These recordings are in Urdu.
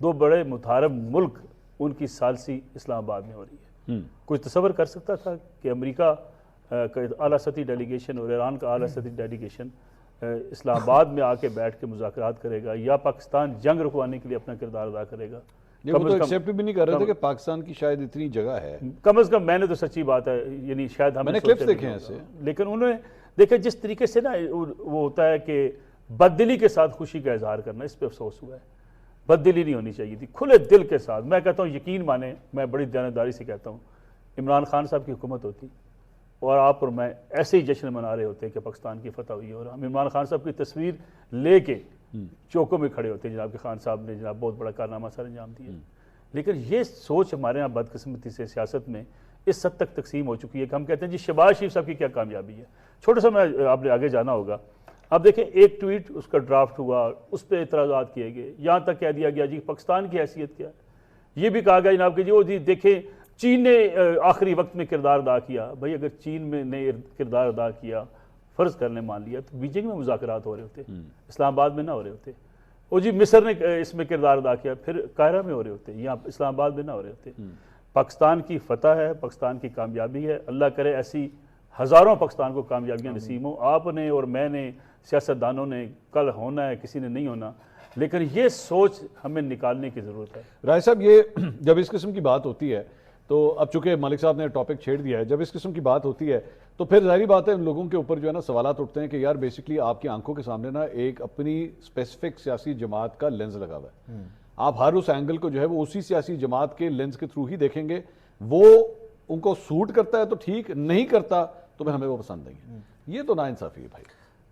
دو بڑے متحارب ملک ان کی ثالثی اسلام آباد میں ہو رہی ہے. کوئی تصور کر سکتا تھا کہ امریکہ کا اعلیٰ سطحی ڈیلیگیشن اور ایران کا اعلیٰ سطحی ڈیلیگیشن اسلام آباد میں آ کے بیٹھ کے مذاکرات کرے گا یا پاکستان جنگ رکوانے کے لیے اپنا کردار ادا کرے گا؟ وہ تو ایکسیپٹ بھی نہیں کر رہے تھے کہ پاکستان کی شاید اتنی جگہ ہے. کم از کم میں نے تو سچی بات ہے، یعنی شاید ہم نے کلپس دیکھے ہیں ایسے، لیکن انہوں نے دیکھا جس طریقے سے نا وہ ہوتا ہے کہ بددلی کے ساتھ خوشی کا اظہار کرنا، اس پہ افسوس ہوا ہے. بددلی نہیں ہونی چاہیے تھی، کھلے دل کے ساتھ. میں کہتا ہوں یقین مانیں، میں بڑی دیانتداری سے کہتا ہوں، عمران خان صاحب کی حکومت ہوتی اور آپ اور میں ایسے ہی جشن منا رہے ہوتے کہ پاکستان کی فتح ہوئی، اور ہم عمران خان صاحب کی تصویر لے کے چوکوں میں کھڑے ہوتے ہیں جناب کہ خان صاحب نے جناب بہت بڑا کارنامہ سر انجام دیا. لیکن یہ سوچ ہمارے یہاں بدقسمتی سے سیاست میں اس حد تک تقسیم ہو چکی ہے کہ ہم کہتے ہیں جی شہباز شریف صاحب کی کیا کامیابی ہے. چھوٹا سا میں آپ نے آگے جانا ہوگا. اب دیکھیں ایک ٹویٹ اس کا ڈرافٹ ہوا، اس پہ اعتراضات کیے گئے، یہاں تک کہہ دیا گیا جی پاکستان کی حیثیت کیا ہے. یہ بھی کہا گیا جناب کہ جی دیکھیں چین نے آخری وقت میں کردار ادا کیا. بھائی اگر چین میں نے کردار ادا کیا، فرض کرنے مان لیا، تو بیجنگ میں مذاکرات ہو رہے ہوتے، اسلام آباد میں نہ ہو رہے ہوتے. اور جی مصر نے اس میں کردار ادا کیا، پھر قاہرہ میں ہو رہے ہوتے، یہاں اسلام آباد میں نہ ہو رہے ہوتے. پاکستان کی فتح ہے، پاکستان کی کامیابی ہے. اللہ کرے ایسی ہزاروں پاکستان کو کامیابیاں نصیب ہوں. آپ نے اور میں نے، سیاستدانوں نے، کل ہونا ہے، کسی نے نہیں ہونا، لیکن یہ سوچ ہمیں نکالنے کی ضرورت ہے. رائے صاحب یہ جب اس قسم کی بات ہوتی ہے تو اب چونکہ ملک صاحب نے ٹاپک چھیڑ دیا ہے، جب اس قسم کی بات ہوتی ہے تو پھر ظاہری بات ہے ان لوگوں کے اوپر جو ہے نا سوالات اٹھتے ہیں کہ یار بیسکلی آپ کی آنکھوں کے سامنے نا ایک اپنی اسپیسیفک سیاسی جماعت کا لینز لگا ہوا ہے. آپ ہر اس اینگل کو جو ہے وہ اسی سیاسی جماعت کے لینز کے تھرو ہی دیکھیں گے. وہ ان کو سوٹ کرتا ہے تو ٹھیک، نہیں کرتا تو پھر ہمیں وہ پسند نہیں ہے. یہ تو ناانصافی ہے بھائی.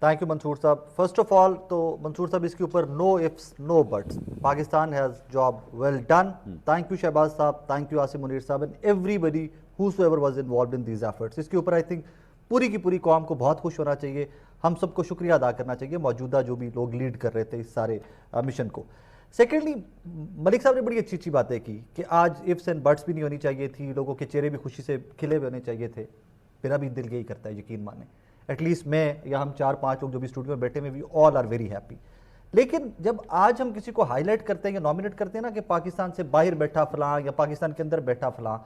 تھینک یو منصور صاحب. فرسٹ آف آل تو منصور صاحب اس کے اوپر no ifs no buts. Pakistan has job well done. Thank you Shehbaz صاحب، تھینک یو عاصم منیر صاحب and everybody whosoever was involved in these efforts. اس کے اوپر آئی تھنک پوری کی پوری قوم کو بہت خوش ہونا چاہیے. ہم سب کو شکریہ ادا کرنا چاہیے موجودہ جو بھی لوگ لیڈ کر رہے تھے اس سارے مشن کو. سیکنڈلی ملک صاحب نے بڑی اچھی اچھی باتیں کی کہ آج ifs and buts بھی نہیں ہونی چاہیے تھی، لوگوں کے چہرے بھی خوشی سے کھلے ہوئے ہونے چاہیے تھے. میرا بھی دل یہی کرتا ہے، یقین مانیں. ایٹ لیسٹ میں یا ہم 4-5 لوگ جو بھی اسٹوڈیو میں بیٹھے میں وی آل آر ویری ہیپی. لیکن جب آج ہم کسی کو ہائی لائٹ کرتے ہیں یا نامنیٹ کرتے ہیں نا کہ پاکستان سے باہر بیٹھا فلاں یا پاکستان کے اندر بیٹھا فلاں،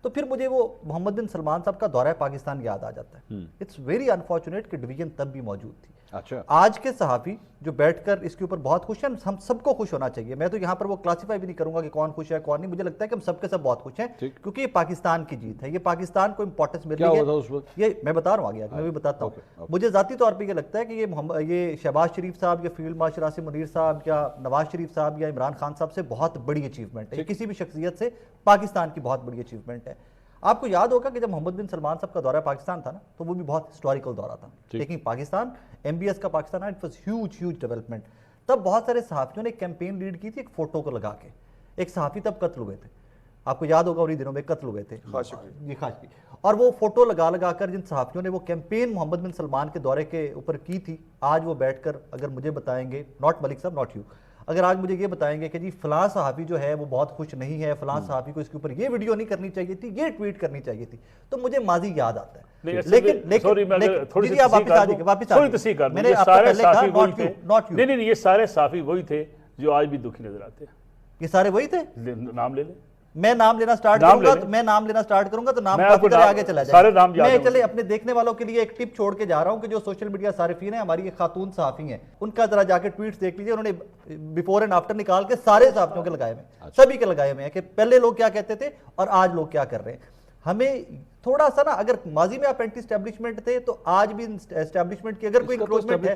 تو پھر مجھے وہ محمد بن سلمان صاحب کا دورہ پاکستان یاد آ جاتا ہے. اٹس ویری انفارچونیٹ کہ ڈویژن تب بھی موجود تھی. اچھا آج کے صحافی جو بیٹھ کر اس کے اوپر بہت خوش ہیں، ہم سب کو خوش ہونا چاہیے. میں تو یہاں پر وہ کلاسیفائی بھی نہیں کروں گا کہ کون خوش ہے کون نہیں. مجھے لگتا ہے کہ ہم سب کے سب بہت خوش ہیں کیونکہ یہ پاکستان کی جیت ہے. یہ پاکستان کو امپورٹنس مل رہی ہے. یہ میں بتا رہا ہوں آگے، میں بھی بتاتا ہوں. مجھے ذاتی طور پہ یہ لگتا ہے کہ یہ شہباز شریف صاحب یا فیلڈ مارشل عاصم منیر صاحب یا نواز شریف صاحب یا عمران خان صاحب سے بہت بڑی اچیومنٹ ہے. یہ کسی بھی شخصیت سے پاکستان کی بہت بڑی اچیومنٹ ہے. آپ کو یاد ہوگا کہ جب محمد بن سلمان صاحب کا دورہ پاکستان تھا نا تو وہ بھی بہت ہسٹوریکل دورہ تھا. لیکن پاکستان MBS کا Pakistan it was huge development. تب بہت سارے صحافیوں نے کیمپین لیڈ کی تھی ایک فوٹو کو لگا کے. ایک صحافی تب قتل ہوئے تھے، آپ کو یاد ہوگا انہی دنوں میں قتل ہوئے تھے خاشقی. اور وہ فوٹو لگا کر جن صحافیوں نے وہ کیمپین محمد بن سلمان کے دورے کے اوپر کی تھی، آج وہ بیٹھ کر اگر مجھے بتائیں گے، ناٹ ملک صاحب ناٹ یو، اگر آج مجھے یہ بتائیں گے کہ جی فلاں صحافی جو ہے وہ بہت خوش نہیں ہے، فلاں صحافی کو اس کے اوپر یہ ویڈیو نہیں کرنی چاہیے تھی، یہ ٹویٹ کرنی چاہیے تھی، تو مجھے ماضی یاد آتا ہے. لیکن یہ سارے صحافی وہی تھے جو آج بھی دکھی نظر آتے ہیں. یہ سارے وہی تھے. نام لے لیں. میں نام لینا سٹارٹ کروں گا تو نام کافی طرح آگے چلا جائے گا. میں چلے اپنے دیکھنے والوں کے لیے ایک ٹپ چھوڑ کے جا رہا ہوں کہ جو سوشل میڈیا صارفین ہیں، ہماری ایک خاتون صحافی ہیں، ان کا ذرا جا کے ٹویٹس دیکھ لیجیے. انہوں نے بیفور اینڈ آفٹر نکال کے سارے صحافیوں کے لگائے ہوئے، سبھی کے لگائے ہوئے ہیں کہ پہلے لوگ کیا کہتے تھے اور آج لوگ کیا کر رہے ہیں. ہمیں تھوڑا سا نا، اگر ماضی میں آپ اینٹی اسٹیبلشمنٹ تھے تو آج بھی اسٹیبلشمنٹ کی اگر کوئی انکروچمنٹ ہے،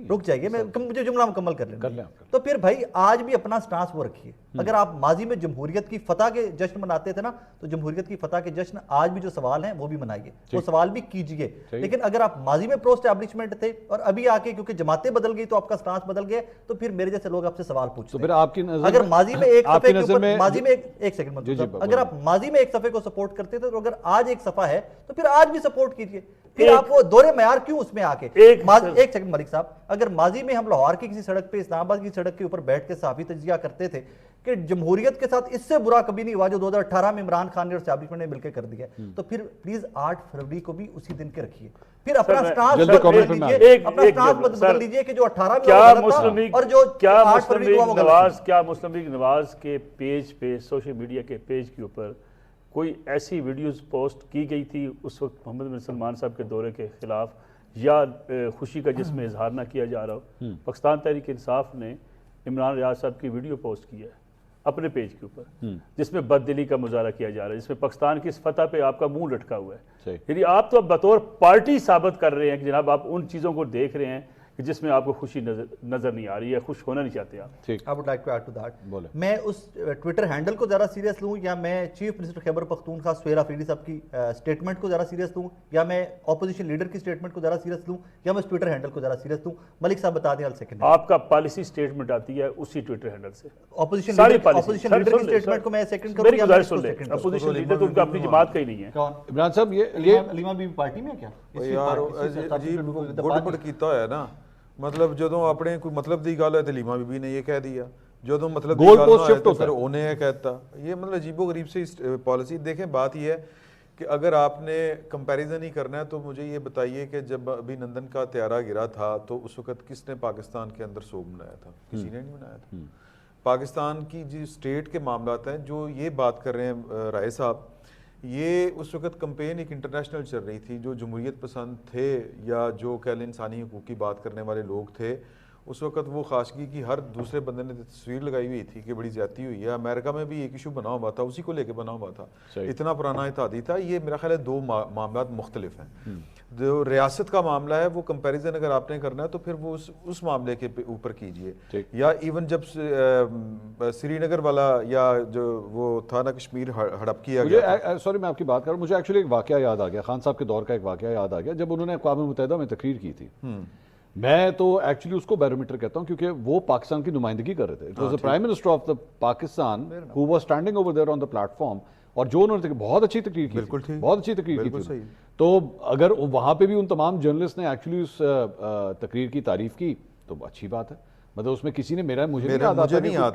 رک جائیے مجھے جملہ مکمل کر لیں. تو پھر بھائی آج بھی اپنا سٹانس وہ رکھیے. اگر آپ ماضی میں جمہوریت کی فتح کے جشن مناتے تھے نا، تو جمہوریت کی فتح کے جشن آج بھی جو سوال ہیں وہ بھی منائیے، وہ سوال بھی کیجیے. لیکن اگر آپ ماضی میں پرو اسٹیبلشمنٹ تھے اور ابھی آ کے کیونکہ جماعتیں بدل گئی تو آپ کا سٹانس بدل گیا، تو پھر میرے جیسے لوگ آپ سے سوال پوچھتے ہیں. اگر ماضی میں ایک صفحے کے اوپر، ماضی میں ایک سیکنڈ، اگر آپ ماضی میں ایک صفحے کو سپورٹ کرتے تھے تو اگر آج ایک صفحہ ہے تو پھر آج بھی سپورٹ کیجئے. پھر آپ وہ دورے معیار کیوں اس میں آ کے ایک سیکنڈ ملک صاحب, اگر ماضی میں ہم لاہور کی کسی سڑک پہ, اسلام آباد کی سڑک کے اوپر بیٹھ کے صحافی تجزیہ کرتے تھے کہ جمہوریت کے ساتھ اس سے برا کبھی نہیں ہوا جو 2018 میں عمران خان نے اور اسٹیبلشمنٹ نے مل کے کر دیا, تو پھر پلیز 8 فروری کو بھی اسی دن کے رکھیے. پھر اپنا سٹانس بدل لیجئے کہ جو 18 میں غلط تھا اور جو 8 فروری کو وہ غلط. کیا مسلم لیگ نواز کے پیج پہ, سوشل میڈیا کے پیج کے اوپر کوئی ایسی ویڈیوز پوسٹ کی گئی تھی اس وقت محمد بن سلمان صاحب کے دورے کے خلاف, یا خوشی کا جس میں اظہار نہ کیا جا رہا ہو؟ پاکستان تحریک انصاف نے عمران ریاض صاحب کی ویڈیو پوسٹ کی ہے اپنے پیج کے اوپر, جس میں بد دلی کا مظاہرہ کیا جا رہا ہے, جس میں پاکستان کی اس فتح پہ آپ کا منہ لٹکا ہوا ہے. یعنی آپ تو بطور پارٹی ثابت کر رہے ہیں کہ جناب آپ ان چیزوں کو دیکھ رہے ہیں کہ جس میں آپ کو خوشی نظر نہیں آ رہی ہے, خوش ہونا نہیں چاہتے آپ. I would like to add to that. میں اس ٹویٹر ہینڈل کو ذرا سیریس لوں, یا میں چیف منسٹر خیبر پختونخوا سہیل آفریدی صاحب کی سٹیٹمنٹ کو ذرا سیریس لوں, یا میں اپوزیشن لیڈر کی سٹیٹمنٹ کو ذرا سیریس لوں, یا میں اس ٹویٹر ہینڈل کو ذرا سیریس لوں؟ ملک صاحب بتا دیں. سیکنڈ, آپ کا پالیسی سٹیٹمنٹ آتی ہے اسی ٹویٹر ہینڈل سے. اپوزیشن لیڈر کی سٹیٹمنٹ کو میں سیکنڈ کروں یا اپوزیشن لیڈر تو ان کا اپنی جماعت کا ہی نہیں ہے. عمران صاحب یہ علیمہ بی پارٹی میں کیا یار عجیب گڑبڑ کیتا ہے نا, مطلب جدوں اپنے کوئی مطلب دی گل ہے تے لیما بی بی نے یہ کہہ دیا, جدوں مطلب دی گل نہ ہے تو پھر انہیں یہ کہتا. یہ مطلب عجیب و غریب سی پالیسی. دیکھیں بات یہ ہے کہ اگر آپ نے کمپیریزن ہی کرنا ہے تو مجھے یہ بتائیے کہ جب ابھینندن کا طیارہ گرا تھا تو اس وقت کس نے پاکستان کے اندر سوگ منایا تھا؟ کسی نے نہیں منایا تھا. پاکستان کی جو اسٹیٹ کے معاملات ہیں, جو یہ بات کر رہے ہیں رائے صاحب, یہ اس وقت کمپین ایک انٹرنیشنل چل رہی تھی. جو جمہوریت پسند تھے یا جو کہہ لیں انسانی حقوق کی بات کرنے والے لوگ تھے, اس وقت وہ خاشگی کی ہر دوسرے بندے نے تصویر لگائی ہوئی تھی کہ بڑی زیادتی ہوئی ہے. امریکہ میں بھی ایک ایشو بنا ہوا تھا, اسی کو لے کے بنا ہوا تھا, اتنا پرانا اتحادی تھا. یہ میرا خیال ہے دو معاملات مختلف ہیں. جو ریاست کا معاملہ ہے وہ کمپیریزن اگر آپ نے کرنا ہے تو پھر وہ اس معاملے کے اوپر کیجئے. یا ایون جب سری نگر والا یا جو وہ تھا نا کشمیر ہڑپ کیا گیا, سوری میں آپ کی بات کروں, مجھے ایکچولی ایک واقعہ یاد آ گیا, خان صاحب کے دور کا ایک واقعہ یاد آ گیا جب انہوں نے اقوام متحدہ میں تقریر کی تھی. میں تو ایکچولی اس کو بیرومیٹر کہتا ہوں کیونکہ وہ پاکستان کی نمائندگی کر رہے تھے. It was the prime minister of the Pakistan who was standing over there on the plate form, اور جو انہوں نے بہت اچھی تقریر کی, بہت اچھی تقریر کی تھی. تو اگر وہاں پہ بھی ان تمام جرنلسٹ نے ایکچولی اس تقریر کی تعریف کی تو اچھی بات ہے. مطلب اس میں کسی نے مجھے نہیں آتا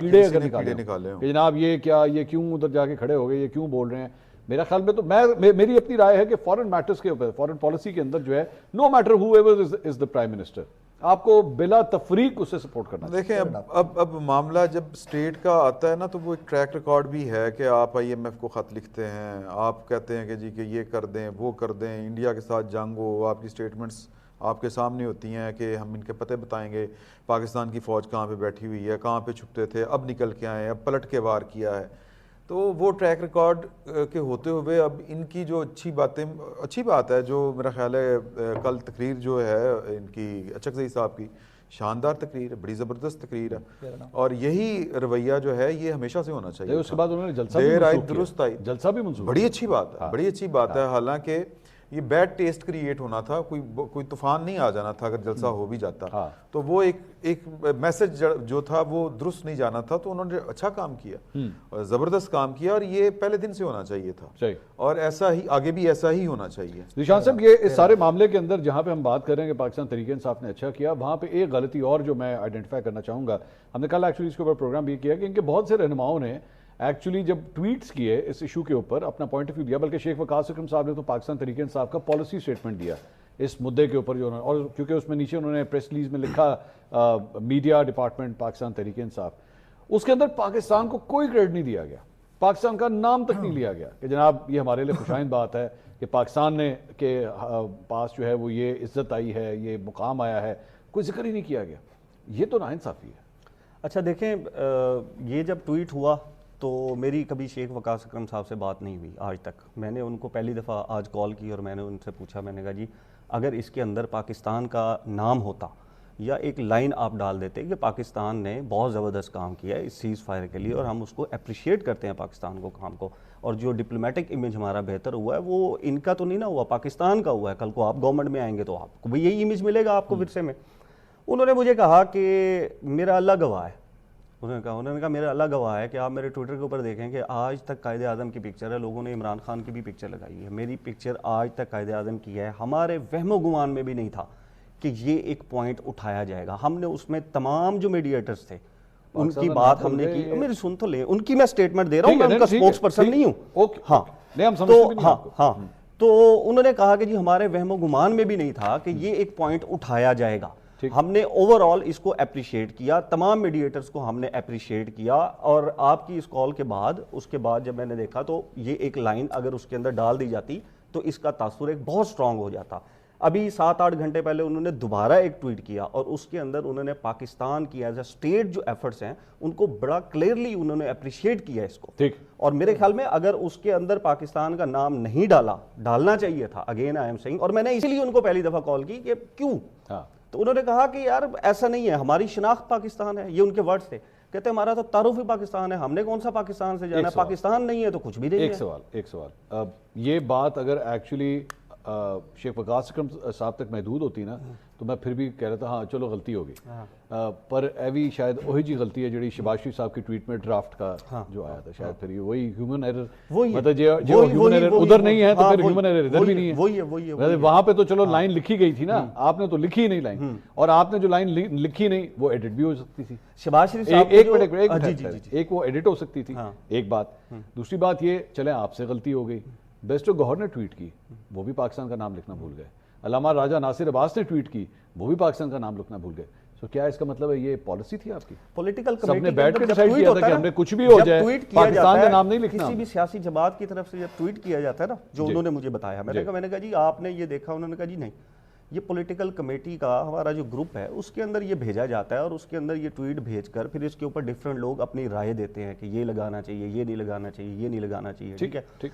کیڑے اگر نکالے کہ جناب یہ کیا, یہ کیوں ادھر جا کے کھڑے ہو گئے, یہ کیوں بول رہے ہیں. میرا خیال میں تو میری اپنی رائے ہے کہ فارن میٹرز کے اوپر, فارن پالیسی کے اندر جو ہے, no matter who ever is the prime minister, آپ کو بلا تفریق اسے سپورٹ کرنا. دیکھیں اب معاملہ جب اسٹیٹ کا آتا ہے نا تو وہ ایک ٹریک ریکارڈ بھی ہے کہ آپ IMF کو خط لکھتے ہیں, آپ کہتے ہیں کہ جی کہ یہ کر دیں وہ کر دیں, انڈیا کے ساتھ جنگ ہو, آپ کی اسٹیٹمنٹس آپ کے سامنے ہوتی ہیں کہ ہم ان کے پتے بتائیں گے, پاکستان کی فوج کہاں پہ بیٹھی ہوئی ہے, کہاں پہ چھپتے تھے, اب نکل کے آئے, اب پلٹ کے وار کیا ہے. تو وہ ٹریک ریکارڈ کے ہوتے ہوئے اب ان کی جو اچھی بات ہے, جو میرا خیال ہے کل تقریر جو ہے ان کی اچکزئی صاحب کی, شاندار تقریر ہے, بڑی زبردست تقریر ہے, اور یہی رویہ جو ہے یہ ہمیشہ سے ہونا چاہیے. اس کے بعد انہوں نے جلسہ بھی منسوخ, بڑی اچھی بات ہے, بڑی اچھی بات ہے. حالانکہ یہ بیڈ ٹیسٹ کریٹ ہونا تھا, کوئی طوفان نہیں آ جانا تھا اگر جلسہ ہو بھی جاتا, تو وہ ایک میسج جو تھا وہ درست نہیں جانا تھا. تو انہوں نے اچھا کام کیا, زبردست کام کیا, اور یہ پہلے دن سے ہونا چاہیے تھا, اور ایسا ہی آگے بھی ایسا ہی ہونا چاہیے. ذیشان صاحب, یہ اس سارے معاملے کے اندر جہاں پہ ہم بات کر رہے ہیں کہ پاکستان تحریک انصاف نے اچھا کیا, وہاں پہ ایک غلطی اور جو میں آئیڈینٹیفائی کرنا چاہوں گا. ہم نے کل ایکچولی اس کے اوپر پروگرام بھی کیا کہ ان کے بہت سے رہنماؤں نے ایکچولی جب ٹویٹس کیے اس ایشو کے اوپر اپنا پوائنٹ آف ویو دیا, بلکہ شیخ وقاص اکرم صاحب نے تو پاکستان تحریک انصاف کا پالیسی اسٹیٹمنٹ دیا اس مدعے کے اوپر جو انہوں نے, اور کیونکہ اس میں نیچے انہوں نے پریس ریلیز میں لکھا میڈیا ڈپارٹمنٹ پاکستان تحریک انصاف, اس کے اندر پاکستان کو کوئی کریڈٹ نہیں دیا گیا, پاکستان کا نام تک نہیں لیا گیا کہ جناب یہ ہمارے لیے خوشائند بات ہے کہ پاکستان نے کے پاس جو ہے وہ یہ عزت آئی ہے, یہ مقام آیا ہے, کوئی ذکر ہی نہیں کیا گیا. یہ تو ناانصافی ہے. اچھا دیکھیں, یہ جب ٹویٹ ہوا تو میری کبھی شیخ وقاص اکرم صاحب سے بات نہیں ہوئی آج تک. میں نے ان کو پہلی دفعہ آج کال کی اور میں نے ان سے پوچھا, میں نے کہا جی اگر اس کے اندر پاکستان کا نام ہوتا یا ایک لائن آپ ڈال دیتے کہ پاکستان نے بہت زبردست کام کیا ہے اس سیز فائر کے لیے اور ہم اس کو اپریشیٹ کرتے ہیں پاکستان کو کام کو, اور جو ڈپلومیٹک امیج ہمارا بہتر ہوا ہے وہ ان کا تو نہیں نا ہوا, پاکستان کا ہوا ہے. کل کو آپ گورنمنٹ میں آئیں گے تو آپ کو بھی یہی امیج ملے گا آپ کو ورثے میں. انہوں نے مجھے کہا کہ میرا اللہ گواہ ہے انہوں نے کہا میرا اللہ گواہ ہے کہ آپ میرے ٹویٹر کے اوپر دیکھیں کہ آج تک قائد اعظم کی پکچر ہے, لوگوں نے عمران خان کی بھی پکچر لگائی ہے, میری پکچر آج تک قائد اعظم کی ہے. ہمارے وہم و گمان میں بھی نہیں تھا کہ یہ ایک پوائنٹ اٹھایا جائے گا. ہم نے اس میں تمام جو میڈیٹرز تھے ان کی بات ہم نے کی. میری سن تو لیں, ان کی میں سٹیٹمنٹ دے رہا ہوں, میں ان کا سپوکس پرسن نہیں ہوں. ہاں, تو انہوں نے کہا کہ جی ہمارے وہم و گمان میں بھی نہیں تھا کہ یہ ایک پوائنٹ اٹھایا جائے گا. ہم نے اوور آل اس کو اپریشیٹ کیا, تمام میڈیٹرز کو ہم نے اپریشیٹ کیا. اور آپ کی اس کال کے بعد, اس کے بعد جب میں نے دیکھا تو یہ ایک لائن اگر اس کے اندر ڈال دی جاتی تو اس کا تاثر ایک بہت سٹرونگ ہو جاتا. ابھی 7-8 گھنٹے پہلے انہوں نے دوبارہ ایک ٹویٹ کیا اور اس کے اندر انہوں نے پاکستان کی ایز اے اسٹیٹ جو ایفرٹس ہیں ان کو بڑا کلیئرلی انہوں نے اپریشیٹ کیا اس کو. اور میرے خیال میں اگر اس کے اندر پاکستان کا نام نہیں ڈالنا چاہیے تھا, اگین آئی ایم سیئنگ, اور میں نے اسی لیے ان کو پہلی دفعہ کال کی کہ کیوں, تو انہوں نے کہا کہ یار ایسا نہیں ہے, ہماری شناخت پاکستان ہے. یہ ان کے ورڈز تھے, کہتے ہمارا تو تعارف ہی پاکستان ہے, ہم نے کون سا پاکستان سے جانا ہے, پاکستان نہیں ہے تو کچھ بھی نہیں ہے. ایک سوال, یہ بات اگر ایکچولی شیخ وقاص اکرم صاحب تک محدود ہوتی نا تو میں پھر بھی کہہ رہا تھا ہاں چلو غلطی ہوگی, پر ایوی شاید وہی جی غلطی ہے جڑی شہباز شریف صاحب کی ٹویٹ میں ڈرافٹ کا جو آیا تھا, شاید پھر یہ وہی ہیومن ایرر, مطلب جو ہیومن ایرر ادھر نہیں ہے تو پھر ہیومن ایرر ادھر بھی نہیں ہے. وہاں پہ تو چلو لائن لکھی گئی تھی نا, آپ نے تو لکھی ہی نہیں لائن, اور آپ نے جو لائن لکھی نہیں وہ ایڈٹ بھی ہو سکتی تھی. شہباز شریف صاحب ایک وہ ایڈٹ ہو سکتی تھی, ایک بات. دوسری بات یہ, چلیں آپ سے غلطی ہو گئی, بیسٹو گوہر نے ٹویٹ کی, وہ بھی پاکستان کا نام لکھنا بھول گئے. علامہ راجہ ناصر عباس نے ٹویٹ کی, وہ بھی پاکستان کا نام لکھنا بھول گئے. سو کیا اس کا مطلب ہے یہ پالیسی تھی آپ کی؟ پولیٹیکل سب نے بیٹھ کے ڈیسائیڈ کیا تھا کہ ہم نے کچھ بھی ہو جائے پاکستان کا نام نہیں لکھنا. کسی بھی سیاسی جماعت کی طرف سے جب ٹویٹ کیا جاتا ہے نا, جو انہوں نے مجھے بتایا, میں نے کہا جی آپ نے یہ دیکھا, انہوں نے کہا جی نہیں, یہ پولیٹیکل کمیٹی کا ہمارا جو گروپ ہے اس کے اندر یہ بھیجا جاتا ہے اور اس کے اندر یہ ٹویٹ بھیج کر پھر اس کے اوپر ڈفرینٹ لوگ اپنی رائے دیتے ہیں کہ یہ لگانا چاہیے, یہ نہیں لگانا چاہیے, یہ نہیں لگانا چاہیے. ٹھیک ہے,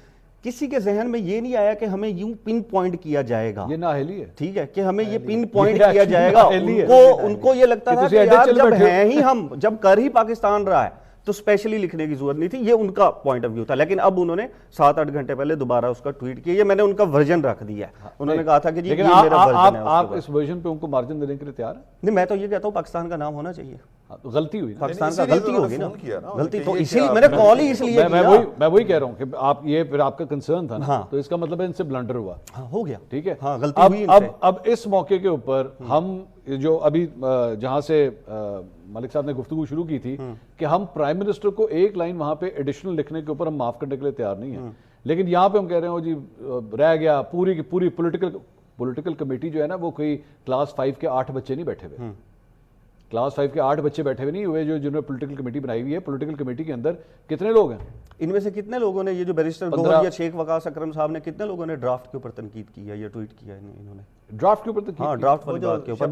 کسی کے ذہن میں یہ نہیں آیا کہ ہمیں یوں پن پوائنٹ کیا جائے گا, یہ نااہلی ہے. ٹھیک ہے, کہ ہمیں یہ پن پوائنٹ کیا جائے گا. ان کو یہ لگتا تھا کہ یار جب ہیں ہی ہم, جب کر ہی پاکستان رہا ہے تو اسپیشلی لکھنے کی ضرورت نہیں تھی. یہ ان کا پوائنٹ آف ویو تھا. لیکن اب انہوں نے 7-8 گھنٹے پہلے دوبارہ اس کا ٹویٹ کیا, یہ میں نے ان کا ورژن رکھ دیا ہے. انہوں نے کہا تھا کہ جی یہ میرا ورژن ہے. آپ اس ورژن پہ ان کو مارجن دینے کے لیے تیار ہیں؟ نہیں, میں تو یہ کہتا ہوں پاکستان کا نام ہونا چاہیے. غلطی ہوئی, پاکستان کا غلطی ہوگی نا, غلطی تو اسی لیے میں نے کال ہی اس لیے میں وہی کہہ رہا ہوں کہ آپ یہ پھر آپ کا کنسرن تھا نا, تو اس کا مطلب ہے ان سے بلنڈر ہوا, ہو گیا. ٹھیک ہے, غلطی ہوئی. اب اس موقع کے اوپر ہم جو ابھی جہاں سے ملک صاحب نے گفتگو شروع کی تھی کہ ہم پرائم منسٹر کو ایک لائن وہاں پہ ایڈیشنل لکھنے کے اوپر ہم معاف کرنے کے لیے تیار نہیں ہیں, لیکن یہاں پہ ہم کہہ رہے ہیں جی رہ گیا پوری کی پوری پولیٹیکل کمیٹی جو ہے نا, وہ کوئی کلاس 5 کے 8 بچے نہیں بیٹھے ہوئے, کلاس 5 کے 8 بچے بیٹھے ہوئے نہیں ہوئے جو جنہوں نے پولیٹیکل کمیٹی بنائی ہوئی ہے. پولیٹیکل کمیٹی کے اندر کتنے لوگ ہیں, ان میں سے کتنے لوگوں نے, یہ جو بیرسٹر گوہر یا شیخ وقاص اکرم صاحب نے, کتنے لوگوں نے ڈرافٹ کے اوپر تنقید کی ہے یا ٹویٹ کیا ہے انہوں نے ڈرافٹ کے اوپر تنقید؟ ہاں, ڈرافٹ والی بات کے اوپر.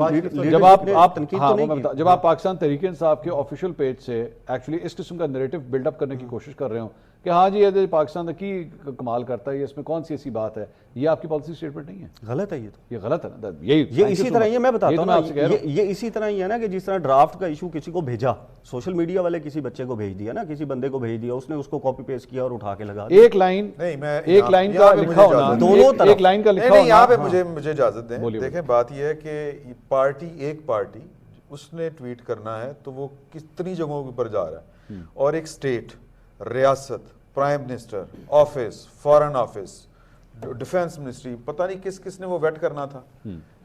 جب آپ پاکستان تحریک انصاف کے آفیشیل پیج سے ایکچولی اس قسم کا نیریٹو بلڈ اپ کرنے کی کوشش کر رہے ہوں کہ ہاں جی یہ پاکستان کی کمال کرتا ہے, یہ اس میں کون سی ایسی بات ہے, یہ آپ کی پالیسی اسٹیٹمنٹ نہیں ہے. غلط ہے, یہ غلط ہے نا. یہ اسی طرح, یہ میں بتاتا ہوں, یہ اسی طرح ہی ہے نا کہ جس طرح ڈرافٹ کا ایشو کسی کو بھیجا, سوشل میڈیا والے کسی بچے کو بھیج دیا نا, کسی بندے کو بھیج دیا, اس نے اس کو کاپی پیسٹ کیا اور اٹھا کے لگا دیا. ایک لائن کا لکھا ہونا, دونوں طرف ایک لائن کا لکھا ہونا. یہاں پہ مجھے اجازت دیں, دیکھیں بات یہ ہے کہ ایک پارٹی اس نے ٹویٹ کرنا ہے تو وہ کتنی جگہوں کے اوپر جا رہا ہے, اور ایک اسٹیٹ, ریاست, prime minister office, foreign office, defence ministry, پتہ نہیں کس نے وہ ویٹ کرنا تھا,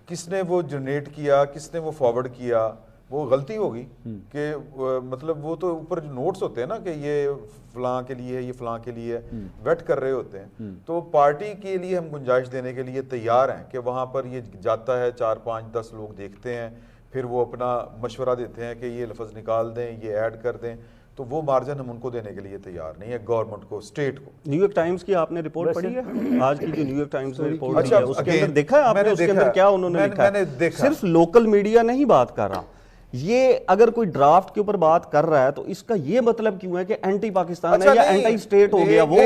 کس نے وہ جنریٹ کیا, کس نے وہ فارورڈ کیا. وہ غلطی ہوگی کہ مطلب وہ تو اوپر جو نوٹس ہوتے ہیں نا کہ یہ فلاں کے لیے ہے, یہ فلاں کے لیے ویٹ کر رہے ہوتے ہیں, تو پارٹی کے لیے ہم گنجائش دینے کے لیے تیار ہیں کہ وہاں پر یہ جاتا ہے, 4-5-10 لوگ دیکھتے ہیں, پھر وہ اپنا مشورہ دیتے ہیں کہ یہ لفظ نکال دیں, یہ ایڈ کر دیں, تو وہ مارجن ہم ان کو دینے کے لیے تیار نہیں ہے, گورنمنٹ کو, اسٹیٹ کو. نیو یارک ٹائمز کی آپ نے رپورٹ پڑھی ہے, آج کی جو نیو یارک ٹائمز نے رپورٹ دی ہے اس کے اندر دیکھا ہے آپ نے, اس کے اندر کیا انہوں نے لکھا ہے. صرف لوکل میڈیا نہیں بات کر رہا, یہ اگر کوئی ڈرافٹ کے اوپر بات کر رہا ہے تو اس کا یہ مطلب کیوں ہے کہ اینٹی پاکستان ہے یا اینٹی اسٹیٹ ہو گیا, وہ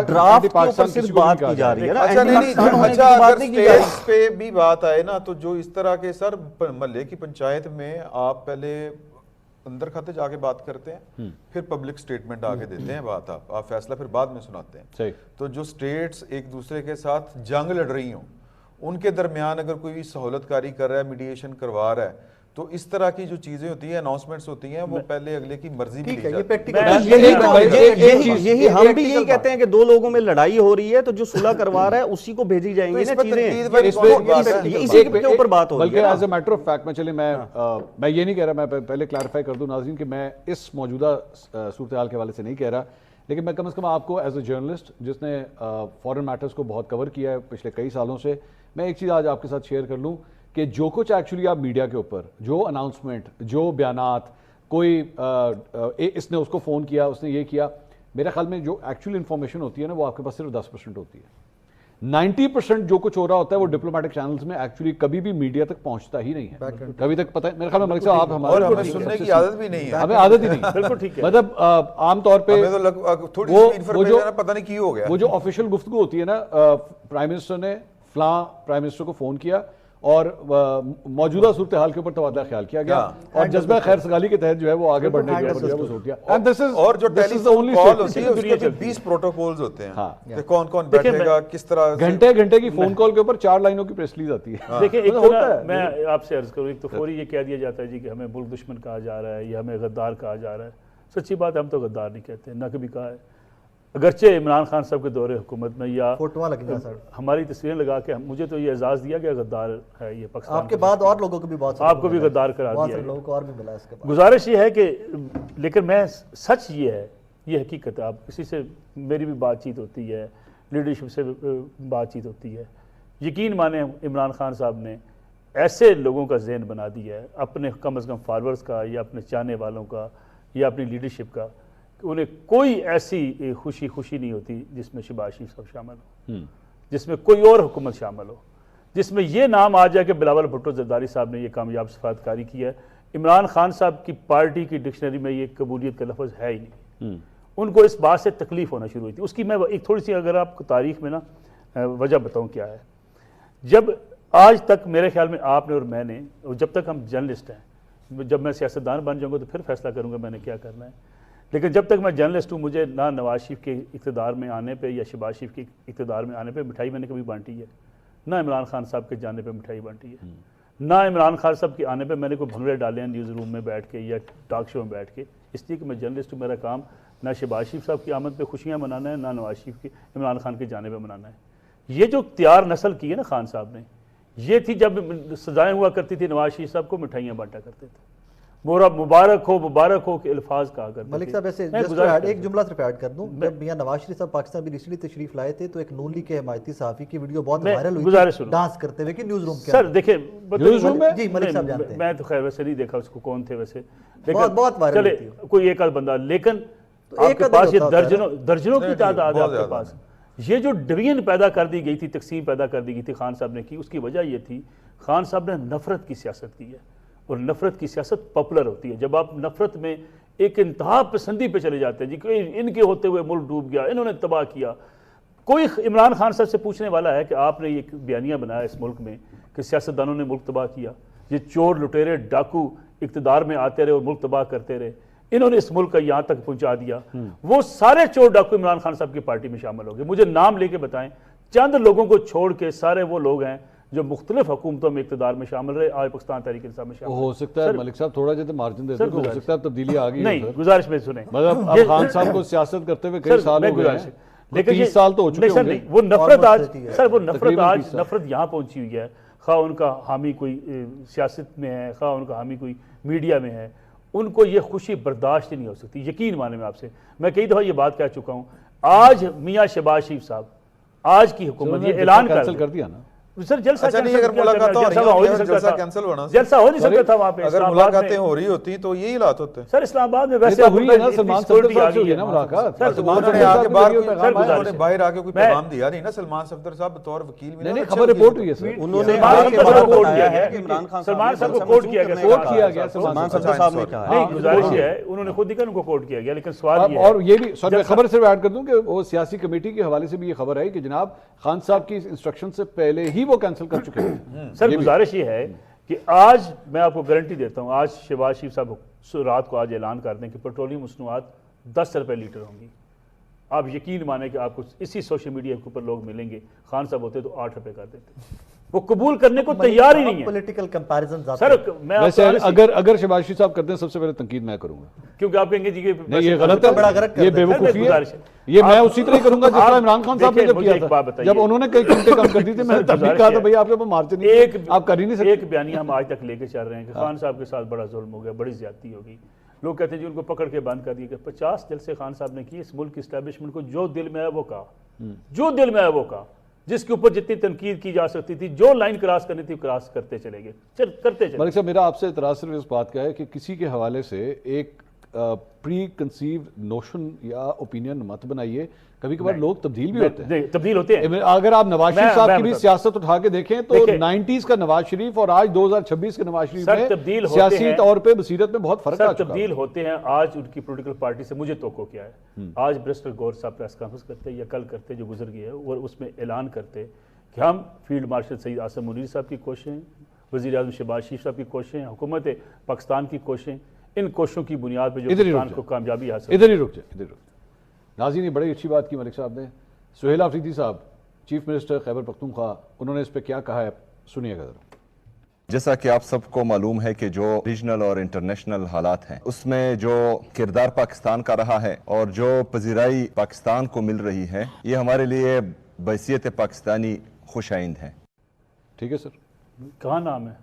ڈرافٹ کے اوپر صرف بات کی جا رہی ہے نا. اچھا اگر اسٹیٹ پہ بھی بات آئے نا تو جو اس طرح کے سر محلے کی پنچایت میں آپ پہلے اندر کھاتے جا کے بات کرتے ہیں, پھر پبلک سٹیٹمنٹ آگے دیتے ہیں, بات آپ فیصلہ پھر بعد میں سناتے ہیں. تو جو سٹیٹس ایک دوسرے کے ساتھ جنگ لڑ رہی ہوں, ان کے درمیان اگر کوئی سہولت کاری کر رہا ہے, میڈیشن کروا رہا ہے, تو اس طرح کی جو چیزیں ہوتی ہیں اناؤنسمنٹس ہوتی ہیں وہ پہلے اگلے کی مرضی بھی ٹھیک ہے، لی یہ جاتی پریکٹیکل یہی ہم بھی یہی کہتے ہیں کہ دو لوگوں میں لڑائی ہو رہی ہے تو جو صلح کروا رہا ہے اسی کو بھیجی جائیں گی نا چیزیں، اسی کے اوپر بات ہو رہی ہے. بلکہ as a matter of fact میں یہ نہیں کہہ رہا, میں پہلے کلیریفائی کر دوں ناظرین کہ میں اس موجودہ صورتحال کے حوالے سے نہیں کہہ رہا, لیکن میں کم از کم آپ کو ایز اے جرنلسٹ جس نے فارن میٹرز کو بہت کور کیا ہے پچھلے کئی سالوں سے, میں ایک چیز آج آپ کے ساتھ شیئر کر لوں کہ جو کچھ ایکچولی آپ میڈیا کے اوپر جو اناؤنسمنٹ, جو بیانات, کوئی اس نے اس کو فون کیا, اس نے یہ کیا, میرے خیال میں جو ایکچولی انفارمیشن ہوتی ہے نا وہ آپ کے پاس صرف 10% ہوتی ہے. 90% جو کچھ ہو رہا ہوتا ہے وہ ڈپلومیٹک چینلز میں ایکچولی کبھی بھی میڈیا تک پہنچتا ہی نہیں ہے, کبھی تک پتہ میرے خیال میں ملک صاحب آپ اور ہمارے ہمیں سننے کی عادت بھی نہیں ہے, ہمیں عادت ہی نہیں, بالکل ٹھیک ہے. مطلب عام طور پہ تھوڑی سی انفارمیشن پتہ نہیں کیوں ہو گیا, وہ جو آفیشیل گفتگو ہوتی ہے نا, پرائم منسٹر نے فلاں پرائم منسٹر کو فون کیا اور موجودہ صورتحال کے اوپر تبادلہ خیال کیا گیا اور جذبہ خیر سگالی کے تحت جو ہے وہ آگے بڑھنے کی وہ صورت کیا. اور جو ٹیلی فون کال ہوتی ہے اس کے 20 پروٹوکولز ہوتے ہیں کہ کون کون بیٹھے گا کس طرح, گھنٹے کی فون کال کے اوپر 4 لائنوں کی پریس ریلیز آتی ہے. دیکھیں ایک تو میں آپ سے عرض کروں, ایک تو فوری یہ کہہ دیا جاتا ہے جی کہ ہمیں ملک دشمن کہا جا رہا ہے یا ہمیں غدار کہا جا رہا ہے. سچی بات ہے, ہم تو غدار نہیں کہتے, نہ کبھی کہا ہے. اگرچہ عمران خان صاحب کے دور حکومت میں یا ہماری تصویریں لگا کے مجھے تو یہ اعزاز دیا کہ غدار ہے یہ پاکستان, آپ کے بعد اور لوگوں کو بھی بہت آپ کو بھی غدار قرار دیا ہے. لوگوں کو اور بھی ملا اس کے بعد. گزارش یہ ہے کہ لیکن میں سچ یہ ہے, یہ حقیقت ہے, آپ کسی سے میری بھی بات چیت ہوتی ہے, لیڈرشپ سے بات چیت ہوتی ہے, یقین مانیں عمران خان صاحب نے ایسے لوگوں کا ذہن بنا دیا ہے اپنے کم از کم فالورز کا یا اپنے چاہنے والوں کا یا اپنی لیڈرشپ کا, کہ انہیں کوئی ایسی خوشی نہیں ہوتی جس میں شہباز شریف صاحب شامل ہو, جس میں کوئی اور حکومت شامل ہو, جس میں یہ نام آ جائے کہ بلاول بھٹو زرداری صاحب نے یہ کامیاب سفارتکاری کی ہے. عمران خان صاحب کی پارٹی کی ڈکشنری میں یہ قبولیت کا لفظ ہے ہی نہیں. ان کو اس بات سے تکلیف ہونا شروع ہوئی تھی. اس کی میں ایک تھوڑی سی اگر آپ کو تاریخ میں نا وجہ بتاؤں کیا ہے. جب آج تک میرے خیال میں آپ نے اور میں نے, جب تک ہم جرنلسٹ ہیں, جب میں سیاستدان بن جاؤں گا تو پھر فیصلہ کروں گا میں نے کیا کرنا ہے, لیکن جب تک میں جرنلسٹ ہوں مجھے نہ نواز شریف کے اقتدار میں آنے پہ یا شہباز شریف کے اقتدار میں آنے پہ مٹھائی میں نے کبھی بانٹی ہے, نہ عمران خان صاحب کے جانے پہ مٹھائی بانٹی ہے, نہ عمران خان صاحب کے آنے پہ میں نے کوئی بھنگڑے ڈالے ہیں نیوز روم میں بیٹھ کے یا ٹاک شو میں بیٹھ کے, اس لیے کہ میں جرنلسٹ ہوں. میرا کام نہ شہباز شریف صاحب کی آمد پہ خوشیاں منانا ہے, نہ نواز شریف کے عمران خان کے جانے پہ منانا ہے. یہ جو تیار نسل کی ہے نا خان صاحب نے, یہ تھی جب سزائیں ہوا کرتی تھی نواز شریف صاحب کو مٹھائیاں بانٹا کرتے تھے, مبارک ہو کے الفاظ کہا کرتے. ملک صاحب ایسے ایک جملہ صرف ایڈ کر دوں, جب میاں نواز شریف صاحب پاکستان بھی ریسنٹلی تشریف لائے تھے تو ایک نون لیگ کے حمایتی صحافی کی ویڈیو بہت وائرل ہوئی تھی ڈانس کرتے ہوئے کہ نیوز روم کے. سر دیکھیں جی ملک صاحب جانتے ہیں, میں تو خیر ویسے نہیں دیکھا اس کو کون تھے ویسے, بہت وائرل ہوئی تھی کوئی ایک آدھ بندہ, لیکن آپ کے پاس یہ درجنوں کی تعداد ہے آپ کے پاس. یہ جو ڈویژن پیدا کر دی گئی تھی, تقسیم پیدا کر دی گئی تھی خان صاحب نے کی, اس کی وجہ یہ تھی خان صاحب نے نفرت کی سیاست کی ہے, اور نفرت کی سیاست پاپولر ہوتی ہے. جب آپ نفرت میں ایک انتہا پسندی پہ چلے جاتے ہیں جی کہ ان کے ہوتے ہوئے ملک ڈوب گیا, انہوں نے تباہ کیا. کوئی عمران خان صاحب سے پوچھنے والا ہے کہ آپ نے یہ بیانیہ بنایا اس ملک میں کہ سیاستدانوں نے ملک تباہ کیا, یہ چور لٹیرے ڈاکو اقتدار میں آتے رہے اور ملک تباہ کرتے رہے, انہوں نے اس ملک کا یہاں تک پہنچا دیا. وہ سارے چور ڈاکو عمران خان صاحب کی پارٹی میں شامل ہو گئے. مجھے نام لے کے بتائیں, چند لوگوں کو چھوڑ کے سارے وہ لوگ ہیں جو مختلف حکومتوں میں اقتدار میں شامل رہے, آج پاکستان تحریک انصاف میں شامل. ہو سکتا ہے ملک صاحب تھوڑا جیسے مارجن دیتے ہیں, ہو سکتا ہے تبدیلی آ گئی نہیں, گزارش میں سنیں, مطلب اب خان صاحب کو سیاست کرتے ہوئے کئی سال ہو گئے ہیں, لیکن 30 سال تو ہو چکے ہوں گے. وہ نفرت آج, سر وہ نفرت آج نفرت یہاں پہنچی ہوئی ہے, خواہ ان کا حامی کوئی سیاست میں ہے, خواہ ان کا حامی کوئی میڈیا میں ہے, ان کو یہ خوشی برداشت نہیں ہو سکتی. یقین مانے میں آپ سے میں کئی دفعہ یہ بات کہہ چکا ہوں, آج میاں شہباز شریف صاحب آج کی حکومت یہ اعلان کر دیا نا سر, جلسہ اچھا نہیں, اگر ملاقاتیں ہو نہیں سکتا تھا وہاں پہ, اگر ملاقاتیں ہو رہی ہوتی تو یہی حالات ہوتے. سر اسلام آباد میں ویسے ہوئی ہے نا, سلمان صفدر صاحب سے ہوئی ہے نا ملاقات, انہوں نے باہر آ کے کوئی پیغام دیا نہیں نا سلمان صفدر صاحب بطور وکیل. نہیں خبر رپورٹ ہوئی ہے سر, انہوں نے سلمان صاحب کو کوٹ کیا گیا, سلمان صفدر صاحب نے کہا نہیں, گزارش یہ ہے انہوں نے خود ہی کہا ان کو کوٹ کیا گیا, لیکن سوال یہ ہے. اور یہ بھی سر خبر صرف ایڈ کر دوں کہ وہ سیاسی کمیٹی کے حوالے سے بھی یہ خبر ہے کہ جناب خان صاحب کی انسٹرکشن سے پہلے ہی وہ کینسل کر چکے ہیں. سر گزارش یہ ہے کہ آج میں آپ کو گارنٹی دیتا ہوں, آج شہباز شریف صاحب رات کو آج اعلان کر دیں کہ پیٹرولیم مصنوعات 10 روپے لیٹر ہوں گی. آپ یقین مانیں کہ آپ کو اسی سوشل میڈیا کے اوپر لوگ ملیں گے, خان صاحب ہوتے تو 8 روپے کر دیتے. وہ قبول کرنے کو تیار ہی نہیں ہے. پولیٹیکل کمپیریزن سر میں ویسے اگر شہباز شریف صاحب کرتے ہیں سب سے پہلے تنقید میں کروں گا, کیونکہ آپ کہیں گے جی نہیں یہ غلط ہے, یہ بے وقوفی ہے, یہ میں اسی طرح کروں گا جس طرح عمران خان صاحب نے جب کیا تھا, جب انہوں نے کئی قیمتیں کم کر دی تھی, میں نے تب بھی کہا تھا بھائی آپ کے اوپر مارچ نہیں, آپ کر ہی نہیں سکتے. ایک بیانیہ ہم آج تک لے کے چل رہے ہیں کہ خان صاحب کے ساتھ بڑا ظلم ہو گیا, بڑی زیادتی ہوگی. لوگ کہتے ہیں جی ان کو پکڑ کے بند کر دیا کہ 50 جلسے خان صاحب نے کیے, اس ملک کی اسٹیبلشمنٹ کو جو دل میں ہے وہ کہا, جو دل میں ہے وہ کہا, جس کے اوپر جتنی تنقید کی جا سکتی تھی, جو لائن کراس کرنی تھی کراس کرتے چلے گئے, کرتے چلے. ملک صاحب میرا آپ سے اعتراض صرف اس بات کا ہے کہ کسی کے حوالے سے ایک پری کنسیوڈ نوشن یا اوپینین مت بنائیے. کبھی کبھار لوگ تبدیل بھی ہوتے ہیں, تبدیل ہوتے ہیں. اگر آپ نواز شریف صاحب کی بھی سیاست اٹھا کے دیکھیں تو 90s کا نواز شریف اور آج 2026 کے نواز شریف میں سیاسی طور پہ بصیرت میں بہت فرق آ چکا ہے. تبدیل ہوتے ہیں. آج ان کی پولیٹیکل پارٹی سے مجھے توقع کیا ہے, آج برسٹر گور صاحب پریس کانفرنس کرتے یا کل کرتے جو گزر گئے, اور اس میں اعلان کرتے کہ ہم فیلڈ مارشل سید عاصم منیر صاحب کی کوششیں, وزیر اعظم شہباز شریف صاحب کی کوششیں, حکومت پاکستان کی کوششیں, ان کوششوں کی بنیاد پہ جو پاکستان کو کامیابی حاصل. ادھر ہی رک جائے. ناظرین نے بڑی اچھی بات کی ملک صاحب نے. سہیل آفریدی صاحب چیف منسٹر خیبر پختونخوا, انہوں نے اس پہ کیا کہا ہے, سنیے گا ذرا. جیسا کہ آپ سب کو معلوم ہے کہ جو ریجنل اور انٹرنیشنل حالات ہیں اس میں جو کردار پاکستان کا رہا ہے اور جو پذیرائی پاکستان کو مل رہی ہے, یہ ہمارے لیے بحیثیت پاکستانی خوش آئند ہیں. ٹھیک ہے سر. کہاں نام ہے؟